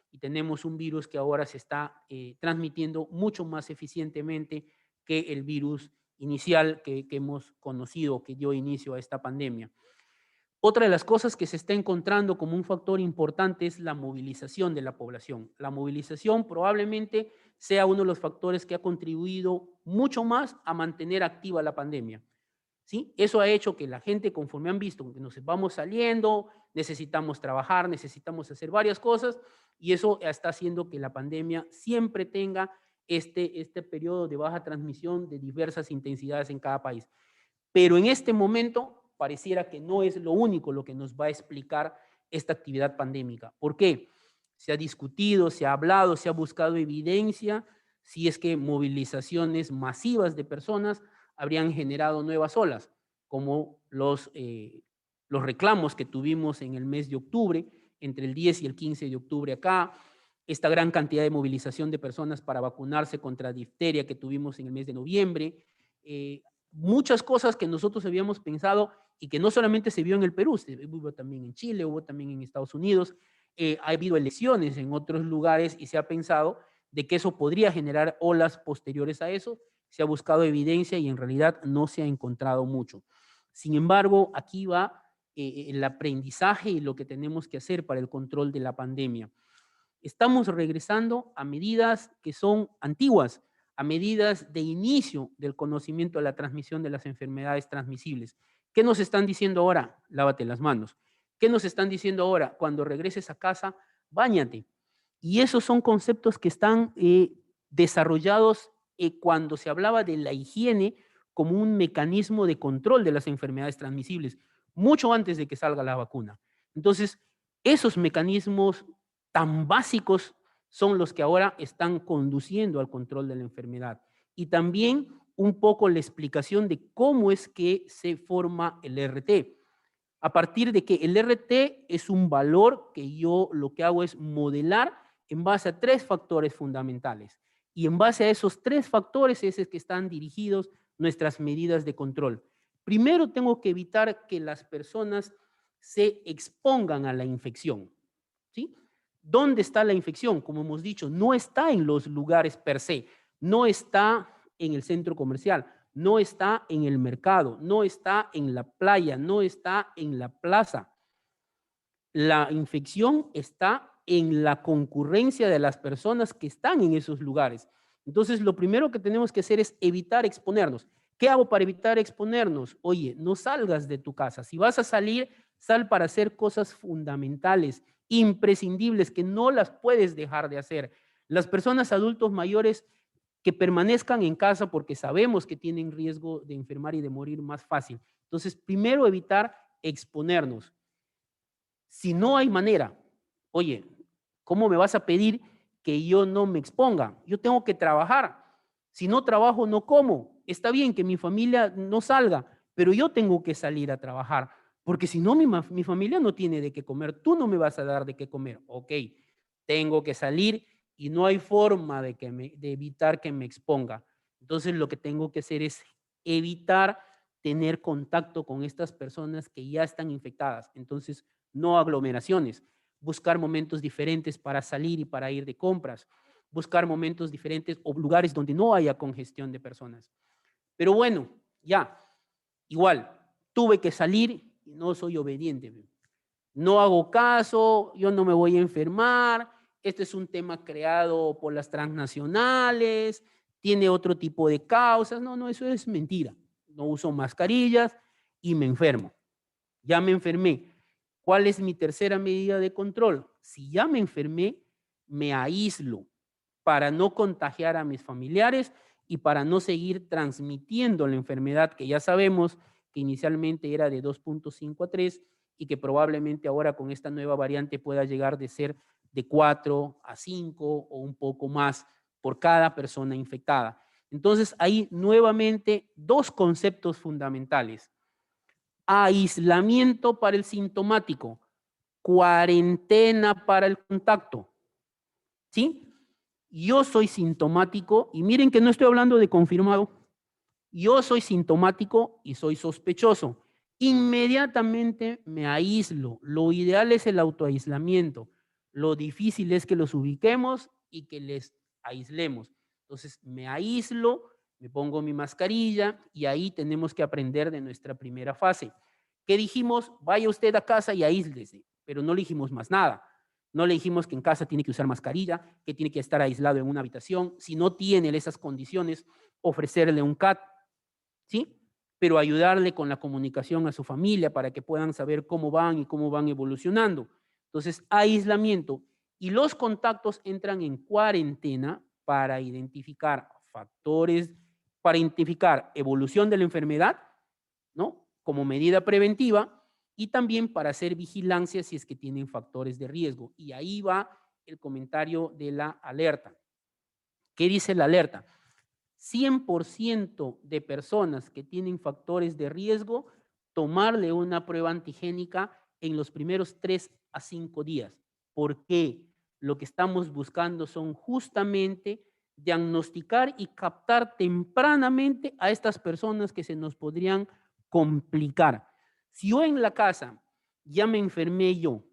y tenemos un virus que ahora se está transmitiendo mucho más eficientemente que el virus inicial que hemos conocido, que dio inicio a esta pandemia. Otra de las cosas que se está encontrando como un factor importante es la movilización de la población. La movilización probablemente sea uno de los factores que ha contribuido mucho más a mantener activa la pandemia. ¿Sí? Eso ha hecho que la gente, conforme han visto que nos vamos saliendo, necesitamos trabajar, necesitamos hacer varias cosas, y eso está haciendo que la pandemia siempre tenga este periodo de baja transmisión de diversas intensidades en cada país. Pero en este momento pareciera que no es lo único lo que nos va a explicar esta actividad pandémica. ¿Por qué? Se ha discutido, se ha hablado, se ha buscado evidencia si es que movilizaciones masivas de personas habrían generado nuevas olas, como los reclamos que tuvimos en el mes de octubre, entre el 10 y el 15 de octubre acá, esta gran cantidad de movilización de personas para vacunarse contra difteria que tuvimos en el mes de noviembre, muchas cosas que nosotros habíamos pensado y que no solamente se vio en el Perú, hubo también en Chile, hubo también en Estados Unidos, ha habido elecciones en otros lugares y se ha pensado de que eso podría generar olas posteriores a eso. Se ha buscado evidencia y en realidad no se ha encontrado mucho. Sin embargo, aquí va el aprendizaje y lo que tenemos que hacer para el control de la pandemia. Estamos regresando a medidas que son antiguas, a medidas de inicio del conocimiento de la transmisión de las enfermedades transmisibles. ¿Qué nos están diciendo ahora? Lávate las manos. ¿Qué nos están diciendo ahora? Cuando regreses a casa, báñate. Y esos son conceptos que están desarrollados cuando se hablaba de la higiene como un mecanismo de control de las enfermedades transmisibles, mucho antes de que salga la vacuna. Entonces, esos mecanismos tan básicos son los que ahora están conduciendo al control de la enfermedad. Y también un poco la explicación de cómo es que se forma el RT. A partir de que el RT es un valor que yo lo que hago es modelar en base a 3 factores fundamentales. Y en base a esos 3 factores es que están dirigidos nuestras medidas de control. Primero tengo que evitar que las personas se expongan a la infección, ¿sí? ¿Dónde está la infección? Como hemos dicho, no está en los lugares per se, no está en el centro comercial, no está en el mercado, no está en la playa, no está en la plaza. La infección está en la concurrencia de las personas que están en esos lugares. Entonces, lo primero que tenemos que hacer es evitar exponernos. ¿Qué hago para evitar exponernos? Oye, no salgas de tu casa. Si vas a salir, sal para hacer cosas fundamentales, imprescindibles, que no las puedes dejar de hacer. Las personas adultos mayores que permanezcan en casa porque sabemos que tienen riesgo de enfermar y de morir más fácil. Entonces, primero evitar exponernos. Si no hay manera, oye, ¿cómo me vas a pedir que yo no me exponga? Yo tengo que trabajar. Si no trabajo, no como. Está bien que mi familia no salga, pero yo tengo que salir a trabajar, porque si no, mi familia no tiene de qué comer. Tú no me vas a dar de qué comer. Ok, tengo que salir y no hay forma de evitar que me exponga. Entonces, lo que tengo que hacer es evitar tener contacto con estas personas que ya están infectadas. Entonces, no aglomeraciones, buscar momentos diferentes para salir y para ir de compras, buscar momentos diferentes o lugares donde no haya congestión de personas. Pero bueno, ya, igual, tuve que salir y no soy obediente. No hago caso, yo no me voy a enfermar, este es un tema creado por las transnacionales, tiene otro tipo de causas. No, eso es mentira. No uso mascarillas y me enfermo. Ya me enfermé. ¿Cuál es mi tercera medida de control? Si ya me enfermé, me aíslo para no contagiar a mis familiares y para no seguir transmitiendo la enfermedad que ya sabemos que inicialmente era de 2.5 a 3 y que probablemente ahora con esta nueva variante pueda llegar de ser de 4 a 5 o un poco más por cada persona infectada. Entonces, hay nuevamente 2 conceptos fundamentales. Aislamiento para el sintomático, cuarentena para el contacto. ¿Sí? Yo soy sintomático y miren que no estoy hablando de confirmado. Yo soy sintomático y soy sospechoso. Inmediatamente me aíslo. Lo ideal es el autoaislamiento. Lo difícil es que los ubiquemos y que les aislemos. Entonces me aíslo, me pongo mi mascarilla y ahí tenemos que aprender de nuestra primera fase. ¿Qué dijimos? Vaya usted a casa y aíslese, pero no le dijimos más nada. No le dijimos que en casa tiene que usar mascarilla, que tiene que estar aislado en una habitación. Si no tiene esas condiciones, ofrecerle un CAT, ¿sí? Pero ayudarle con la comunicación a su familia para que puedan saber cómo van y cómo van evolucionando. Entonces, aislamiento. Y los contactos entran en cuarentena para identificar factores, para identificar evolución de la enfermedad, ¿no? Como medida preventiva y también para hacer vigilancia si es que tienen factores de riesgo. Y ahí va el comentario de la alerta. ¿Qué dice la alerta? 100% de personas que tienen factores de riesgo, tomarle una prueba antigénica en los primeros 3 a 5 días. ¿Por qué? Lo que estamos buscando son justamente diagnosticar y captar tempranamente a estas personas que se nos podrían complicar. Si yo en la casa ya me enfermé yo,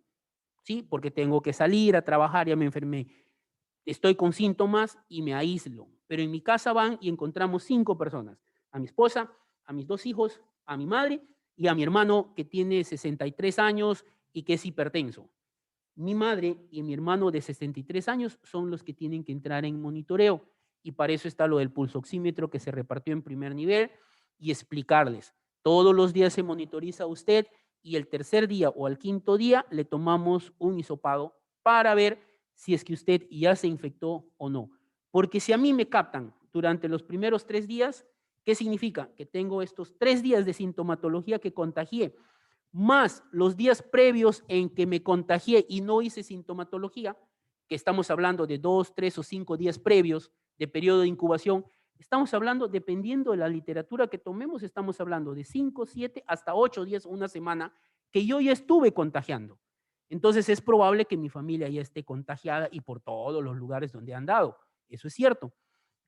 ¿sí? Porque tengo que salir a trabajar, ya me enfermé, estoy con síntomas y me aíslo. Pero en mi casa van y encontramos 5 personas. A mi esposa, a mis 2 hijos, a mi madre y a mi hermano que tiene 63 años y que es hipertenso. Mi madre y mi hermano de 63 años son los que tienen que entrar en monitoreo. y para eso está lo del pulsoxímetro que se repartió en primer nivel y explicarles. Todos los días se monitoriza a usted y el tercer día o al quinto día le tomamos un hisopado para ver si es que usted ya se infectó o no. Porque si a mí me captan durante los primeros 3 días, ¿qué significa? Que tengo estos 3 días de sintomatología que contagié, más los días previos en que me contagié y no hice sintomatología, que estamos hablando de 2, 3 o 5 días previos de periodo de incubación, estamos hablando, dependiendo de la literatura que tomemos, estamos hablando de 5, 7, hasta 8 días, una semana, que yo ya estuve contagiando. Entonces es probable que mi familia ya esté contagiada y por todos los lugares donde han dado. Eso es cierto.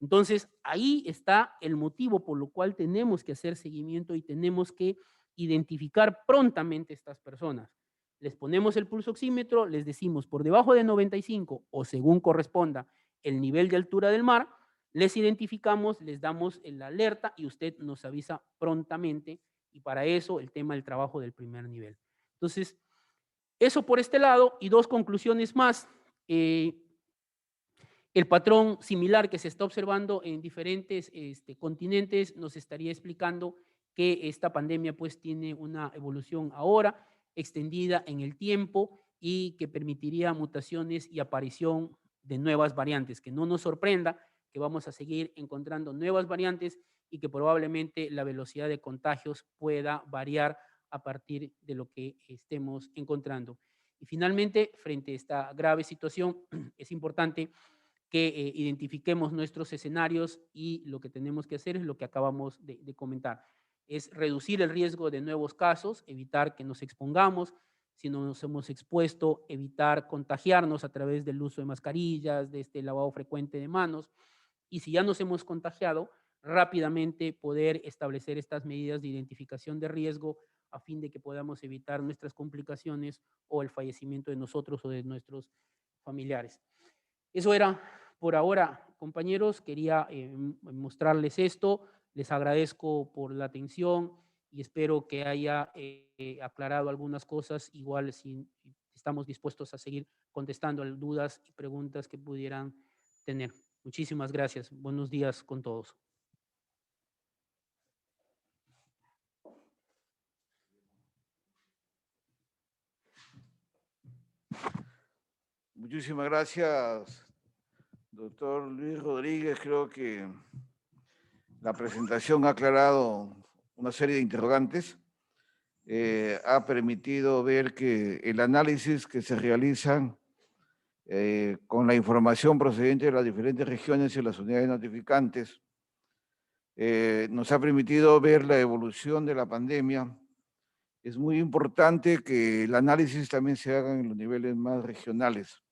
Entonces ahí está el motivo por lo cual tenemos que hacer seguimiento y tenemos que identificar prontamente a estas personas. Les ponemos el pulsoxímetro, les decimos por debajo de 95 o según corresponda el nivel de altura del mar, les identificamos, les damos el alerta y usted nos avisa prontamente y para eso el tema del trabajo del primer nivel. Entonces, eso por este lado y 2 conclusiones más. El patrón similar que se está observando en diferentes continentes nos estaría explicando que esta pandemia pues tiene una evolución ahora extendida en el tiempo y que permitiría mutaciones y aparición de nuevas variantes, que no nos sorprenda que vamos a seguir encontrando nuevas variantes y que probablemente la velocidad de contagios pueda variar a partir de lo que estemos encontrando. Y finalmente, frente a esta grave situación, es importante que identifiquemos nuestros escenarios y lo que tenemos que hacer es lo que acabamos de comentar, es reducir el riesgo de nuevos casos, evitar que nos expongamos, si no nos hemos expuesto, evitar contagiarnos a través del uso de mascarillas, de este lavado frecuente de manos, y si ya nos hemos contagiado, rápidamente poder establecer estas medidas de identificación de riesgo a fin de que podamos evitar nuestras complicaciones o el fallecimiento de nosotros o de nuestros familiares. Eso era por ahora, compañeros. Quería mostrarles esto. Les agradezco por la atención y espero que haya aclarado algunas cosas. Igual si estamos dispuestos a seguir contestando a dudas y preguntas que pudieran tener. Muchísimas gracias. Buenos días con todos. Muchísimas gracias, doctor Luis Rodríguez. Creo que la presentación ha aclarado una serie de interrogantes. Ha permitido ver que el análisis que se realizan con la información procedente de las diferentes regiones y las unidades notificantes nos ha permitido ver la evolución de la pandemia. Es muy importante que el análisis también se haga en los niveles más regionales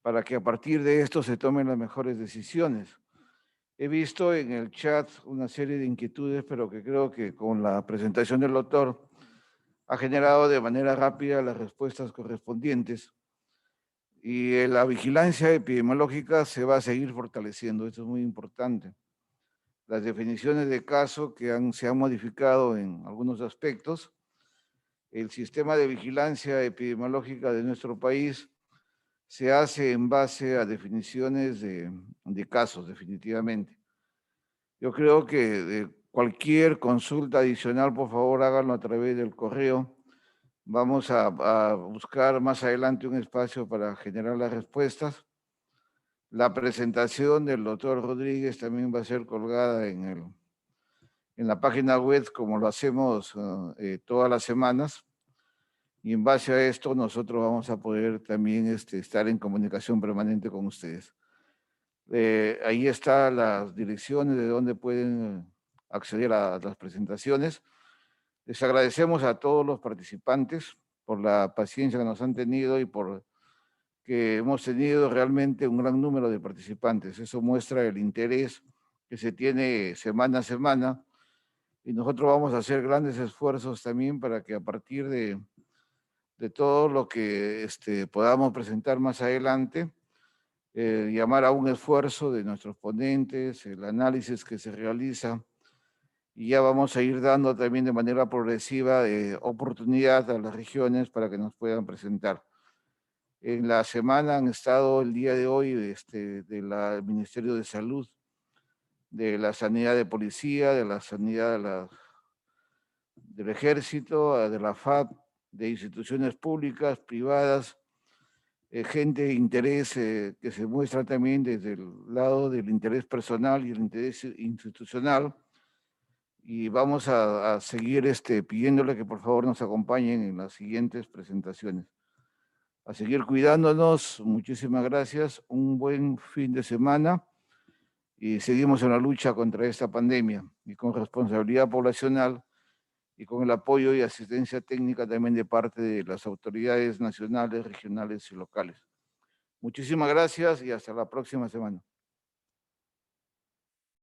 para que a partir de esto se tomen las mejores decisiones. He visto en el chat una serie de inquietudes, pero que creo que con la presentación del doctor ha generado de manera rápida las respuestas correspondientes y la vigilancia epidemiológica se va a seguir fortaleciendo. Esto es muy importante. Las definiciones de caso que se han modificado en algunos aspectos, el sistema de vigilancia epidemiológica de nuestro país se hace en base a definiciones de casos, definitivamente. Yo creo que cualquier consulta adicional, por favor, háganlo a través del correo. Vamos a buscar más adelante un espacio para generar las respuestas. La presentación del doctor Rodríguez también va a ser colgada en la página web, como lo hacemos todas las semanas. Y en base a esto, nosotros vamos a poder también estar en comunicación permanente con ustedes. Ahí están las direcciones de donde pueden acceder a las presentaciones. Les agradecemos a todos los participantes por la paciencia que nos han tenido y por que hemos tenido realmente un gran número de participantes. Eso muestra el interés que se tiene semana a semana y nosotros vamos a hacer grandes esfuerzos también para que a partir de todo lo que podamos presentar más adelante, llamar a un esfuerzo de nuestros ponentes, el análisis que se realiza, y ya vamos a ir dando también de manera progresiva oportunidad a las regiones para que nos puedan presentar. En la semana han estado el día de hoy del Ministerio de Salud, de la Sanidad de Policía, de la Sanidad del Ejército, de la FAP, de instituciones públicas, privadas, gente de interés que se muestra también desde el lado del interés personal y el interés institucional. Y vamos a seguir pidiéndole que por favor nos acompañen en las siguientes presentaciones. A seguir cuidándonos, muchísimas gracias, un buen fin de semana y seguimos en la lucha contra esta pandemia y con responsabilidad poblacional y con el apoyo y asistencia técnica también de parte de las autoridades nacionales, regionales y locales. Muchísimas gracias y hasta la próxima semana.